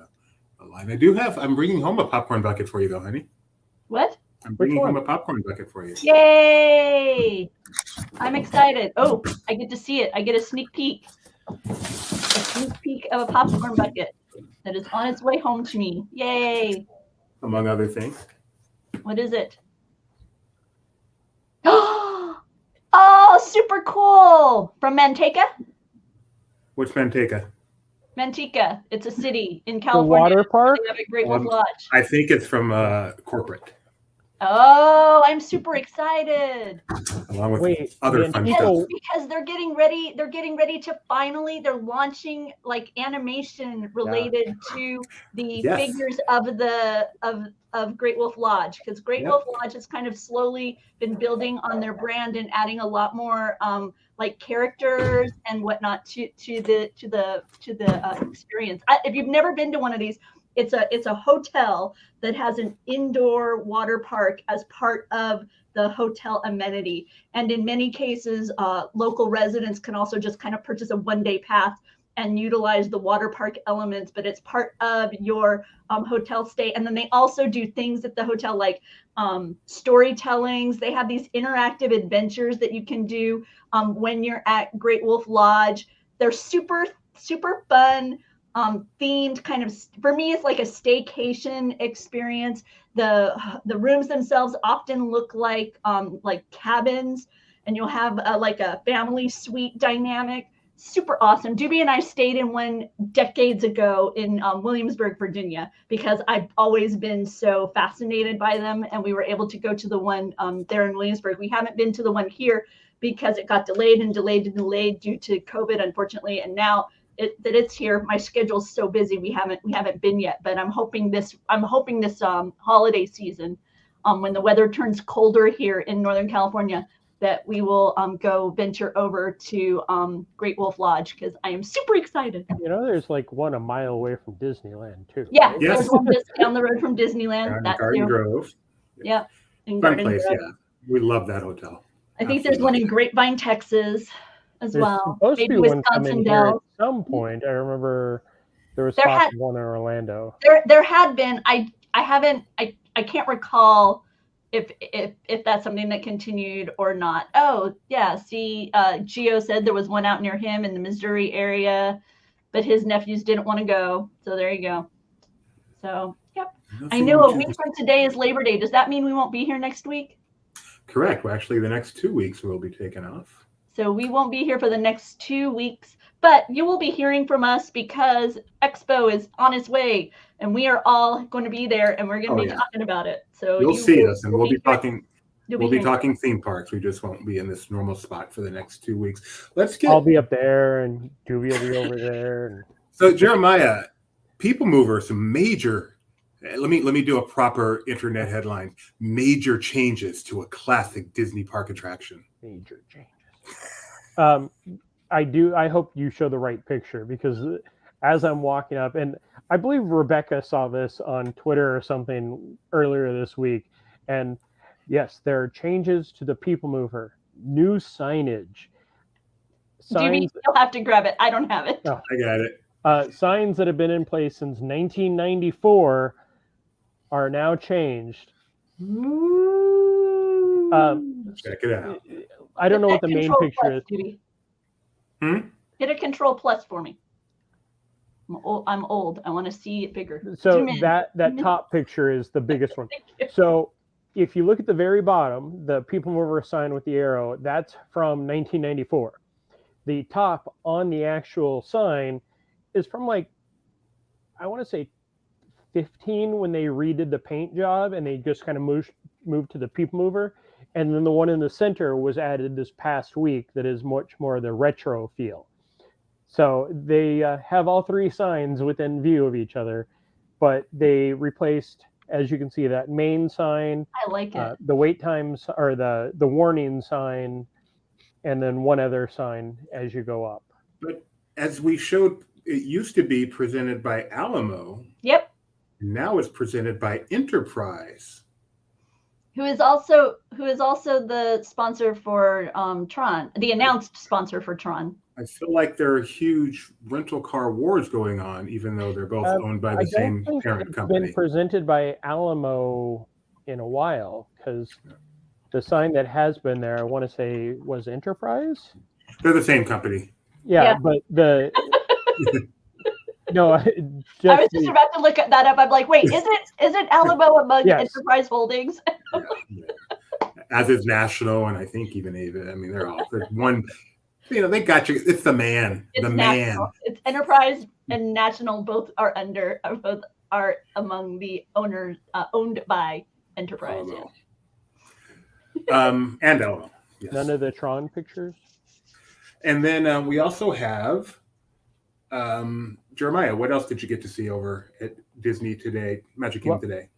Speaker 1: a line. I'm bringing home a popcorn bucket for you, though, honey.
Speaker 3: What?
Speaker 1: I'm bringing
Speaker 2: one?
Speaker 1: home a popcorn bucket for you.
Speaker 3: Yay! I'm excited. Oh, I get to see it. I get a sneak peek. A sneak peek of a popcorn bucket that is on its way home to me. Yay!
Speaker 1: Among other things.
Speaker 3: What is it? Oh, super cool! From Manteca?
Speaker 1: What's Manteca?
Speaker 3: Manteca. It's a city in
Speaker 2: The
Speaker 3: California.
Speaker 2: water park?
Speaker 3: They have a Great Wolf Lodge.
Speaker 1: I think it's from corporate,
Speaker 3: Oh, I'm super excited.
Speaker 1: along with
Speaker 2: Wait,
Speaker 1: other
Speaker 2: then
Speaker 1: fun
Speaker 2: people-
Speaker 1: stuff.
Speaker 3: Because they're getting ready to finally, they're launching like animation related to the
Speaker 1: Yes.
Speaker 3: figures of Great Wolf Lodge, because Great
Speaker 1: Yep.
Speaker 3: Wolf Lodge has kind of slowly been building on their brand and adding a lot more like characters and whatnot to the experience. If you've never been to one of these, it's a hotel that has an indoor water park as part of the hotel amenity. And in many cases, local residents can also just kind of purchase a one-day pass and utilize the water park elements, but it's part of your hotel stay. And then they also do things at the hotel like storytellings. They have these interactive adventures that you can do when you're at Great Wolf Lodge. They're super, super fun. Themed kind of, for me, it's like a staycation experience. The rooms themselves often look like cabins, and you'll have like a family suite dynamic. Super awesome. Doobie and I stayed in one decades ago in Williamsburg, Virginia, because I've always been so fascinated by them, and we were able to go to the one there in Williamsburg. We haven't been to the one here because it got delayed due to COVID, unfortunately, and now that it's here, my schedule's so busy we haven't been yet. But I'm hoping this holiday season, when the weather turns colder here in Northern California, that we will go venture over to Great Wolf Lodge, because I am super excited.
Speaker 2: You know, there's like one a mile away from Disneyland too.
Speaker 3: Yeah,
Speaker 2: right?
Speaker 1: Yes.
Speaker 3: there's one just down the road from Disneyland. That
Speaker 1: Garden
Speaker 3: too.
Speaker 1: Grove.
Speaker 3: Yeah, in
Speaker 1: Fun
Speaker 3: Garden
Speaker 1: place,
Speaker 3: Grove.
Speaker 1: yeah. We love that hotel.
Speaker 3: I think there's one in Grapevine, Texas, as
Speaker 2: There's
Speaker 3: well.
Speaker 2: supposed to
Speaker 3: Maybe
Speaker 2: be one coming
Speaker 3: Wisconsin
Speaker 2: here at
Speaker 3: Dells.
Speaker 2: some point. I remember there was
Speaker 3: There
Speaker 2: talk
Speaker 3: had-
Speaker 2: of one in Orlando.
Speaker 3: There had been. I can't recall if that's something that continued or not. Oh yeah, see, Gio said there was one out near him in the Missouri area, but his nephews didn't want to go. So there you go. So yep. I know a week from today is Labor Day. Does that mean we won't be here next week?
Speaker 1: Correct. Well, actually, the next 2 weeks will be taken off.
Speaker 3: So we won't be here for the next 2 weeks, but you will be hearing from us because Expo is on its way, and we are all going to be there, and we're going to be talking about it. So
Speaker 1: You'll see us, and we'll be talking.
Speaker 3: You'll
Speaker 1: We'll be
Speaker 3: hearing
Speaker 1: talking theme parks. We just won't be in this normal spot for the next 2 weeks. Let's
Speaker 2: I'll
Speaker 1: get
Speaker 2: be up there, and Doobie will be over there. And
Speaker 1: so Jeremiah. People Mover, some major. Let me do a proper internet headline. Major changes to a classic Disney park attraction.
Speaker 2: major changes. I hope you show the right picture, because as I'm walking up, and I believe Rebecca saw this on Twitter or something earlier this week, and yes, there are changes to the People Mover. New signage.
Speaker 3: Doobie, you'll have to grab it. I don't have it.
Speaker 2: Oh.
Speaker 1: I got it.
Speaker 2: Signs that have been in place since 1994 are now changed.
Speaker 1: Check it out.
Speaker 2: I don't know what
Speaker 3: Hit
Speaker 2: the
Speaker 3: that
Speaker 2: main
Speaker 3: Control
Speaker 2: picture
Speaker 3: plus,
Speaker 2: is.
Speaker 3: Doobie.
Speaker 1: Hmm?
Speaker 3: Hit a Control plus for me. I'm old. I want to see it bigger.
Speaker 2: So
Speaker 3: Zoom in.
Speaker 2: that top picture is the biggest one.
Speaker 3: Thank you.
Speaker 2: So if you look at the very bottom, the People Mover sign with the arrow, that's from 1994. The top on the actual sign is from like, I want to say 15 when they redid the paint job and they just kind of moved to the People Mover. And then the one in the center was added this past week that is much more the retro feel. So they have all three signs within view of each other, but they replaced, as you can see, that main sign,
Speaker 3: I like it.
Speaker 2: the wait times, or the warning sign, and then one other sign as you go up.
Speaker 1: But as we showed, it used to be presented by Alamo.
Speaker 3: Yep.
Speaker 1: Now it's presented by Enterprise.
Speaker 3: Who is also the sponsor for Tron, the announced sponsor for Tron.
Speaker 1: I feel like there are huge rental car wars going on, even though they're both owned by the same parent company.
Speaker 2: Been presented by Alamo in a while, because the sign that has been there, I want to say, was Enterprise.
Speaker 1: They're the same company.
Speaker 2: Yeah. But the no,
Speaker 3: I was just about to look that up. I'm like, wait, is it Alamo among Enterprise Holdings?
Speaker 1: Yeah. As is National, and I think even Ava. I mean, there's one. They got you. It's the man.
Speaker 3: It's
Speaker 1: the
Speaker 3: National.
Speaker 1: man.
Speaker 3: It's Enterprise and National. Both are among the owners owned by Enterprise.
Speaker 1: Alamo. And Alamo. Yes.
Speaker 2: None of the Tron pictures.
Speaker 1: And then we also have Jeremiah. What else did you get to see over at Disney today, Magic Kingdom today?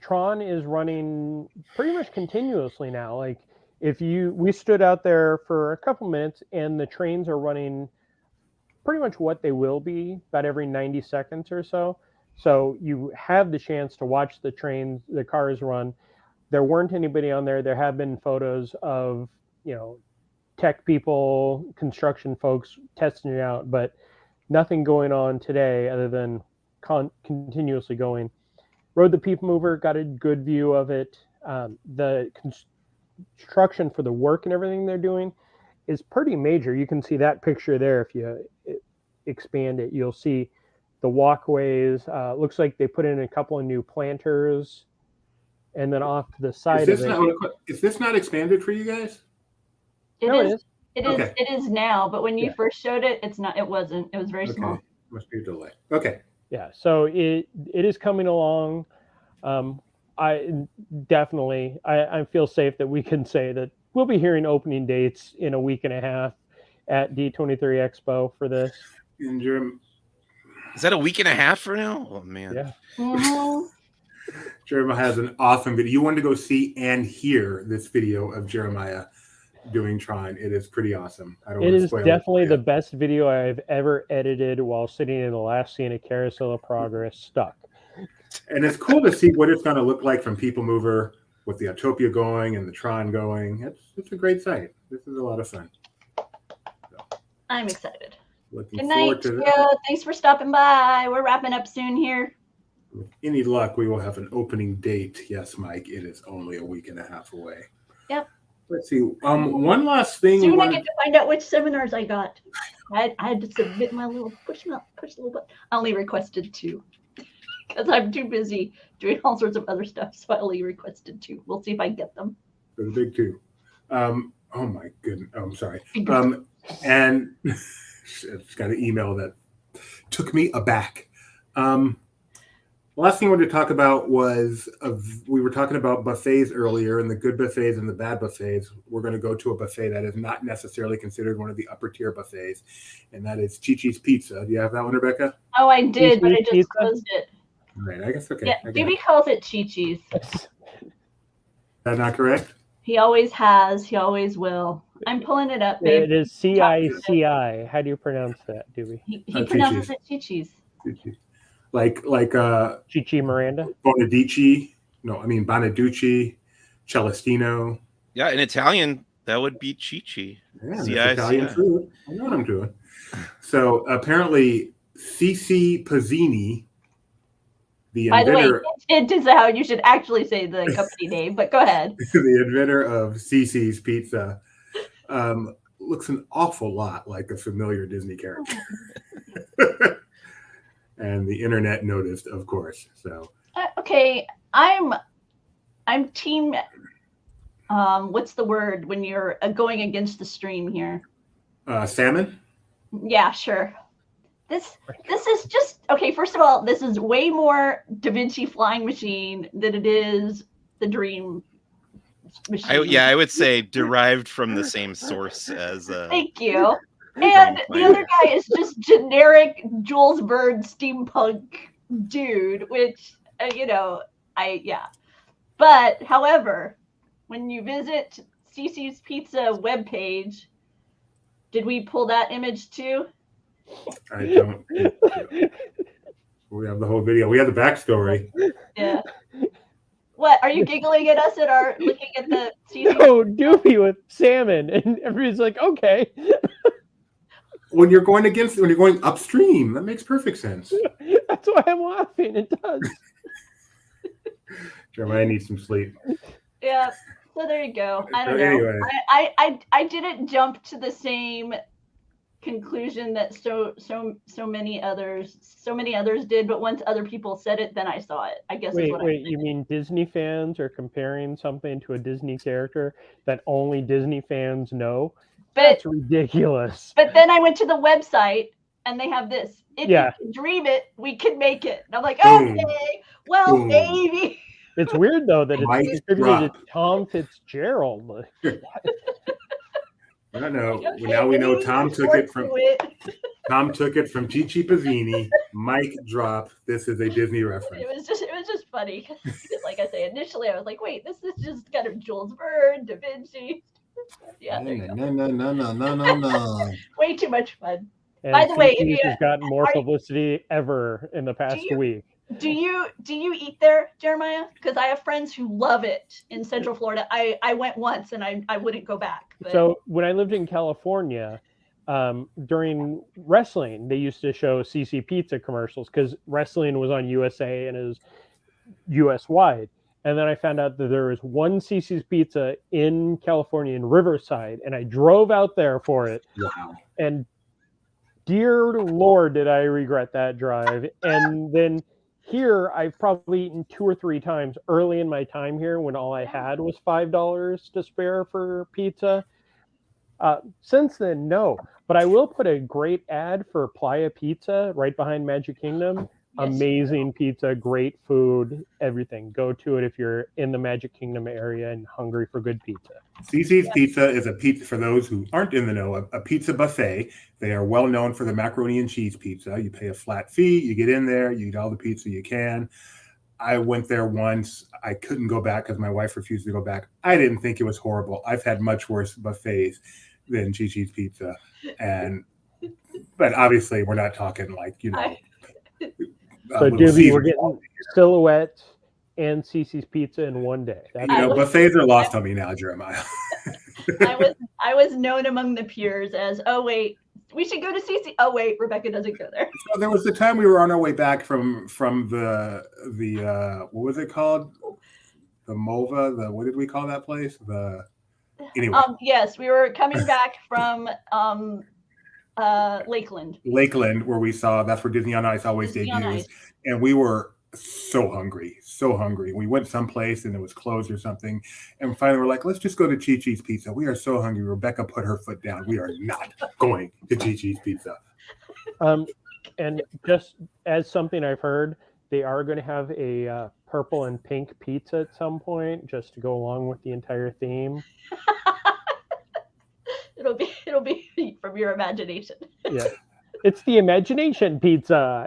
Speaker 2: Tron is running pretty much continuously now. Like we stood out there for a couple minutes, and the trains are running pretty much what they will be about every 90 seconds or so. So you have the chance to watch the cars run. There weren't anybody on there. There have been photos of, tech people, construction folks testing it out, but nothing going on today other than continuously going. Rode the People Mover, got a good view of it. The construction for the work and everything they're doing is pretty major. You can see that picture there. If you expand it, you'll see the walkways. Looks like they put in a couple of new planters, and then off to the side
Speaker 1: is this not expanded for you guys?
Speaker 3: It is. It is now, but when you first showed it, it's not. It wasn't. It was very small.
Speaker 1: Must be a delay. Okay.
Speaker 2: Yeah. So it is coming along. I definitely I feel safe that we can say that we'll be hearing opening dates in a week and a half at D23 Expo for this.
Speaker 1: And
Speaker 4: is that a week and a half for now? Oh man.
Speaker 2: Yeah.
Speaker 3: Mm-hmm.
Speaker 1: Jeremiah has an awesome video. You wanted to go see and hear this video of Jeremiah doing Tron. It is pretty awesome.
Speaker 2: It is definitely the best video I've ever edited while sitting in the last scene of Carousel of Progress stuck.
Speaker 1: And it's cool to see what it's going to look like from People Mover with the Autopia going and the Tron going. It's a great site. This is a lot of fun.
Speaker 3: I'm excited.
Speaker 1: Looking
Speaker 3: Good
Speaker 1: forward
Speaker 3: night,
Speaker 1: to
Speaker 3: Joe.
Speaker 1: that.
Speaker 3: Thanks for stopping by. We're wrapping up soon here.
Speaker 1: With any luck, we will have an opening date. Yes, Mike, it is only a week and a half away.
Speaker 3: Yep.
Speaker 1: Let's see. One last thing.
Speaker 3: Soon I get to find out which seminars I got. I had to submit my little push the little button. I only requested 2 because I'm too busy doing all sorts of other stuff. So I only requested 2. We'll see if I can get them.
Speaker 1: For the big 2. Oh my goodness. Oh, I'm sorry. And it's got an email that took me aback. The last thing I wanted to talk about was we were talking about buffets earlier, and the good buffets and the bad buffets. We're going to go to a buffet that is not necessarily considered one of the upper tier buffets, and that is Chi-Chi's Pizza. Do you have that one, Rebecca?
Speaker 3: Oh, I did, but I just closed it.
Speaker 1: Right, I guess okay.
Speaker 3: Yeah, Jimmy calls it Chi-Chi's.
Speaker 1: Is that not correct?
Speaker 3: He always has. He always will. I'm pulling it up, babe.
Speaker 2: It is CICI. How do you pronounce that, Dewey?
Speaker 3: He pronounces it Chi-Chi's.
Speaker 1: Like
Speaker 2: Chi-Chi Miranda?
Speaker 1: Bonaducci. No, I mean Bonaducci, Celestino.
Speaker 4: Yeah, in Italian, that would be Chi-Chi.
Speaker 1: Yeah, that's Italian food. I know what I'm doing. So apparently, Cici Pazzini, the inventor.
Speaker 3: By the way, it is how you should actually say the company name, but go ahead.
Speaker 1: The inventor of Cici's Pizza looks an awful lot like a familiar Disney character. And the internet noticed, of course. So
Speaker 3: okay, I'm team. What's the word when you're going against the stream here?
Speaker 1: Salmon.
Speaker 3: Yeah, sure. This is just okay. First of all, this is way more Da Vinci flying machine than it is the Dream machine.
Speaker 4: I would say derived from the same source as.
Speaker 3: Thank you. And the other guy is just generic Jules Verne steampunk dude, which But however, when you visit Cece's Pizza webpage, did we pull that image too?
Speaker 1: I don't. We have the whole video. We have the backstory.
Speaker 3: Yeah. What are you giggling at us looking at the Cece?
Speaker 2: No, Doobie with salmon, and everybody's like, okay.
Speaker 1: When you're going upstream, that makes perfect sense.
Speaker 2: That's why I'm laughing. It does.
Speaker 1: Jeremiah needs some sleep.
Speaker 3: Yeah. So there you go. I don't know.
Speaker 1: Anyway.
Speaker 3: I didn't jump to the same conclusion that so many others did, but once other people said it, then I saw it. I guess.
Speaker 2: Wait, you mean Disney fans are comparing something to a Disney character that only Disney fans know? That's ridiculous.
Speaker 3: But then I went to the website and they have this. If
Speaker 2: Yeah.
Speaker 3: you can dream it, we can make it. And I'm like, okay, well, maybe.
Speaker 2: It's weird though that
Speaker 1: Mic
Speaker 2: it's distributed
Speaker 1: drop.
Speaker 2: to Tom Fitzgerald.
Speaker 1: I don't know.
Speaker 3: Okay,
Speaker 1: Now we know Tom took it from
Speaker 3: Tom
Speaker 1: Chichi Pazzini. Mic drop. This is a Disney reference.
Speaker 3: It was just funny. Like I say, initially I was like, wait, this is just kind of Jules Verne, Da Vinci. Yeah, there you go.
Speaker 1: No.
Speaker 3: Way too much fun.
Speaker 2: And
Speaker 3: By the way,
Speaker 2: CC's has gotten more publicity ever in the past week.
Speaker 3: Do you eat there, Jeremiah? Because I have friends who love it in Central Florida. I went once and I wouldn't go back. But...
Speaker 2: So when I lived in California, during wrestling, they used to show CC Pizza commercials because wrestling was on USA and it was US wide. And then I found out that there was one CC's Pizza in California in Riverside, and I drove out there for it.
Speaker 1: Wow.
Speaker 2: And dear Lord, did I regret that drive. And then here, I've probably eaten 2 or 3 times early in my time here when all I had was $5 to spare for pizza. Since then, no. But I will put a great ad for Playa Pizza right behind Magic Kingdom. Yes. Amazing pizza, great food, everything. Go to it if you're in the Magic Kingdom area and hungry for good pizza.
Speaker 1: Cece's Pizza is a pizza, for those who aren't in the know, a pizza buffet. They are well known for the macaroni and cheese pizza. You pay a flat fee, you get in there, you eat all the pizza you can. I went there once. I couldn't go back because my wife refused to go back. I didn't think it was horrible. I've had much worse buffets than Chi-Chi's Pizza. But obviously we're not talking like,
Speaker 2: So Doobie, we're getting Silhouette and Cece's Pizza in one day.
Speaker 1: Buffets are lost on me now, Jeremiah.
Speaker 3: I was known among the peers as, oh wait, we should go to Cece. Oh wait, Rebecca doesn't go there.
Speaker 1: So there was the time we were on our way back from the what was it called? The Mova. What did we call that place? Anyway.
Speaker 3: Yes, we were coming back from Lakeland.
Speaker 1: Lakeland, where we saw, that's where Disney on Ice always debuts. And we were so hungry. We went someplace and it was closed or something. And finally we're like, let's just go to Chi-Chi's Pizza. We are so hungry. Rebecca put her foot down. We are not going to Chi-Chi's Pizza.
Speaker 2: And just as something I've heard, they are going to have a purple and pink pizza at some point, just to go along with the entire theme.
Speaker 3: It'll be from your imagination.
Speaker 2: Yeah, it's the imagination pizza.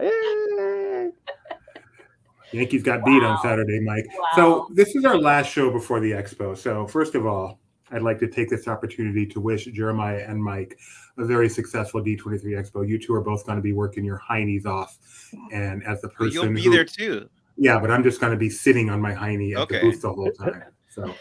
Speaker 1: Yankees got beat on Saturday, Mike. Wow. So this is our last show before the Expo. So first of all, I'd like to take this opportunity to wish Jeremiah and Mike a very successful D23 Expo. You two are both going to be working your heinies off. And as the person
Speaker 4: you'll be there too.
Speaker 1: Yeah, but I'm just going to be sitting on my hiney at the booth the whole time. So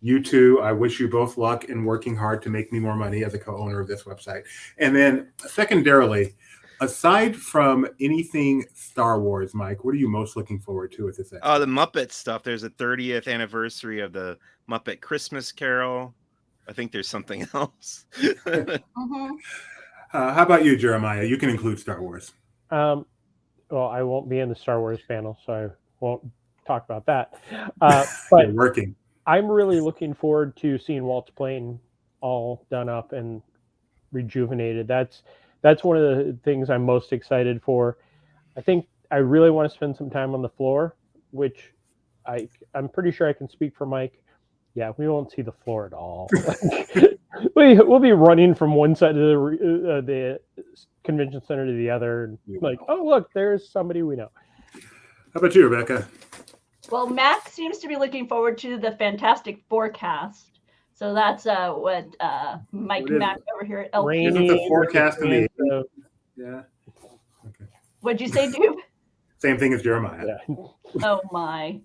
Speaker 1: you two, I wish you both luck in working hard to make me more money as a co-owner of this website. And then secondarily, aside from anything Star Wars, Mike, what are you most looking forward to at this Expo?
Speaker 4: The Muppet stuff. There's a 30th anniversary of the Muppet Christmas Carol. I think there's something else.
Speaker 1: How about you, Jeremiah? You can include Star Wars.
Speaker 2: Well, I won't be in the Star Wars panel, so I won't talk about that. But
Speaker 1: you're working.
Speaker 2: I'm really looking forward to seeing Walt's plane all done up and rejuvenated. That's that's one of the things I'm most excited for. I think I really want to spend some time on the floor, which I'm pretty sure I can speak for Mike. Yeah, we won't see the floor at all. We'll be running from one side of the convention center to the other, and like, oh look, there's somebody we know.
Speaker 1: How about you, Rebecca?
Speaker 3: Well, Max seems to be looking forward to the fantastic forecast. So that's what Mike Mac over here at LP.
Speaker 1: Isn't the forecast in the
Speaker 2: yeah.
Speaker 1: Okay.
Speaker 3: What'd you say, Doob?
Speaker 1: Same thing as Jeremiah.
Speaker 2: Yeah.
Speaker 3: Oh my.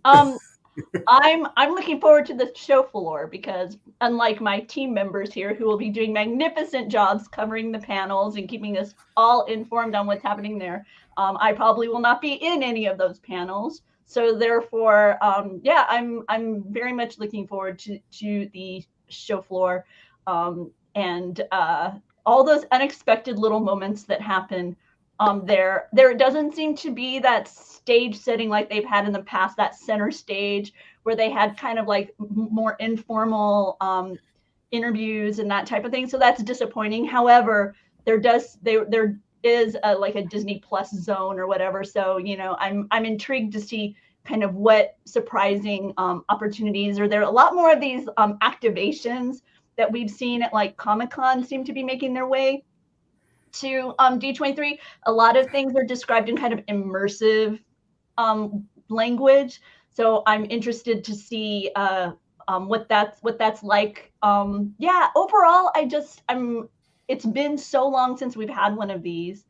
Speaker 3: I'm looking forward to the show floor because unlike my team members here who will be doing magnificent jobs covering the panels and keeping us all informed on what's happening there, I probably will not be in any of those panels. So therefore, yeah, I'm very much looking forward to the show floor and all those unexpected little moments that happen there. There doesn't seem to be that stage setting like they've had in the past, that center stage where they had kind of like more informal interviews and that type of thing. So that's disappointing. However, there is like a Disney Plus zone or whatever. So, you know, I'm intrigued to see kind of what surprising opportunities are there. A lot more of these activations that we've seen at like Comic-Con seem to be making their way to D23. A lot of things are described in kind of immersive language. So I'm interested to see what that's like. Yeah, overall, it's been so long since we've had one of these.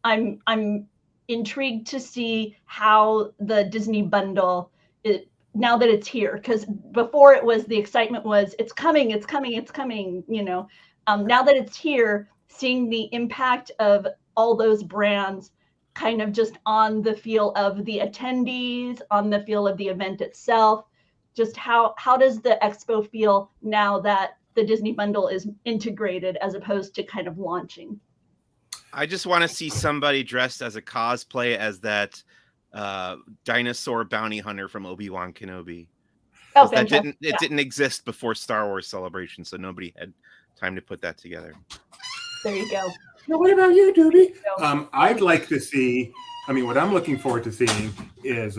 Speaker 3: I'm intrigued to see how the Disney bundle now that it's here, because before it was the excitement was it's coming, you know. Now that it's here, seeing the impact of all those brands kind of just on the feel of the attendees, on the feel of the event itself, just how does the expo feel now that the Disney bundle is integrated as opposed to kind of launching?
Speaker 4: I just want to see somebody dressed as a cosplay as that dinosaur bounty hunter from Obi-Wan Kenobi.
Speaker 3: Oh,
Speaker 4: that didn't exist before Star Wars Celebration, so nobody had time to put that together.
Speaker 3: There you go.
Speaker 1: Now, what about you, Doobie? I'd like to see, what I'm looking forward to seeing is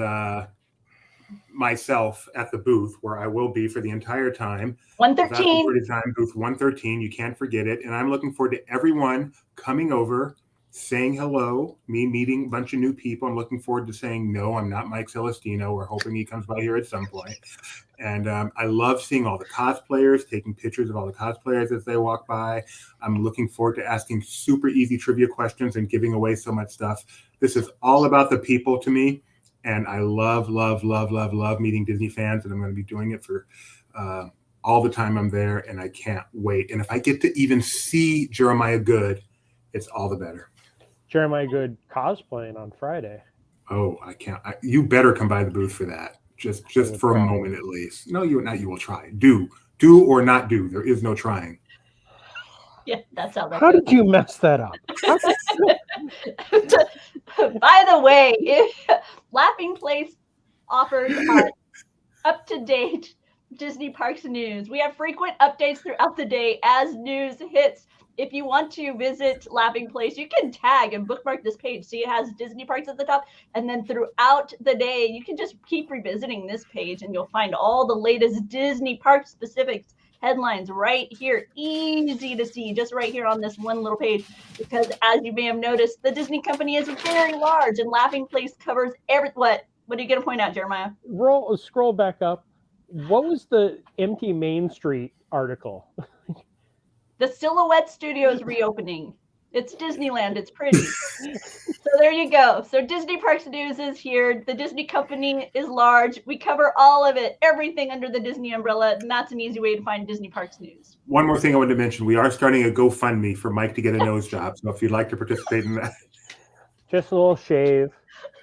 Speaker 1: myself at the booth where I will be for the entire time.
Speaker 3: 113.
Speaker 1: Booth 113. You can't forget it. And I'm looking forward to everyone coming over, saying hello, me meeting a bunch of new people. I'm looking forward to saying, no, I'm not Mike Celestino. We're hoping he comes by here at some point. And I love seeing all the cosplayers, taking pictures of all the cosplayers as they walk by. I'm looking forward to asking super easy trivia questions and giving away so much stuff. This is all about the people to me. And I love meeting Disney fans. And I'm going to be doing it for all the time I'm there. And I can't wait. And if I get to even see Jeremiah Good, it's all the better.
Speaker 2: Jeremiah Good cosplaying on Friday.
Speaker 1: Oh, I can't. You better come by the booth for that. Just for a moment at least. No, you will try. Do or not do. There is no trying.
Speaker 3: Yeah, that's how that
Speaker 2: How
Speaker 3: goes.
Speaker 2: did you mess that up?
Speaker 3: By the way, Laughing Place offers up-to-date Disney Parks news. We have frequent updates throughout the day as news hits. If you want to visit Laughing Place, you can tag and bookmark this page. See, it has Disney Parks at the top. And then throughout the day, you can just keep revisiting this page and you'll find all the latest Disney Park specifics headlines right here. Easy to see just right here on this one little page. Because as you may have noticed, the Disney company is very large and Laughing Place covers what are you going to point out, Jeremiah?
Speaker 2: Scroll back up. What was the empty Main Street article?
Speaker 3: The Silhouette Studio is reopening. It's Disneyland. It's pretty. So there you go. So Disney Parks News is here. The Disney company is large. We cover all of it, everything under the Disney umbrella, and that's an easy way to find Disney Parks News.
Speaker 1: One more thing I wanted to mention. We are starting a GoFundMe for Mike to get a nose job. So if you'd like to participate in that.
Speaker 2: Just a little shave.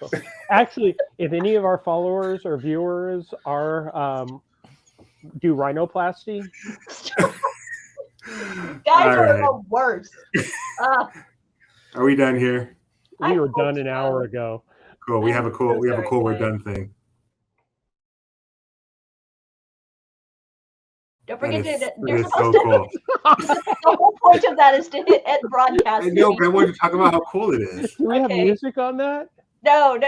Speaker 2: So, actually, if any of our followers or viewers are do rhinoplasty.
Speaker 3: Guys are the worst.
Speaker 1: Are we done here?
Speaker 2: We were done an hour ago.
Speaker 1: Cool. We have a cool we're done thing.
Speaker 3: Don't forget
Speaker 1: That
Speaker 3: to.
Speaker 1: is
Speaker 3: You're
Speaker 1: so
Speaker 3: supposed to.
Speaker 1: cool.
Speaker 3: The whole point of that is to hit end broadcast.
Speaker 1: I know, but I wanted to talk about how cool it is.
Speaker 2: Do we have
Speaker 3: Okay.
Speaker 2: music on that?
Speaker 3: No,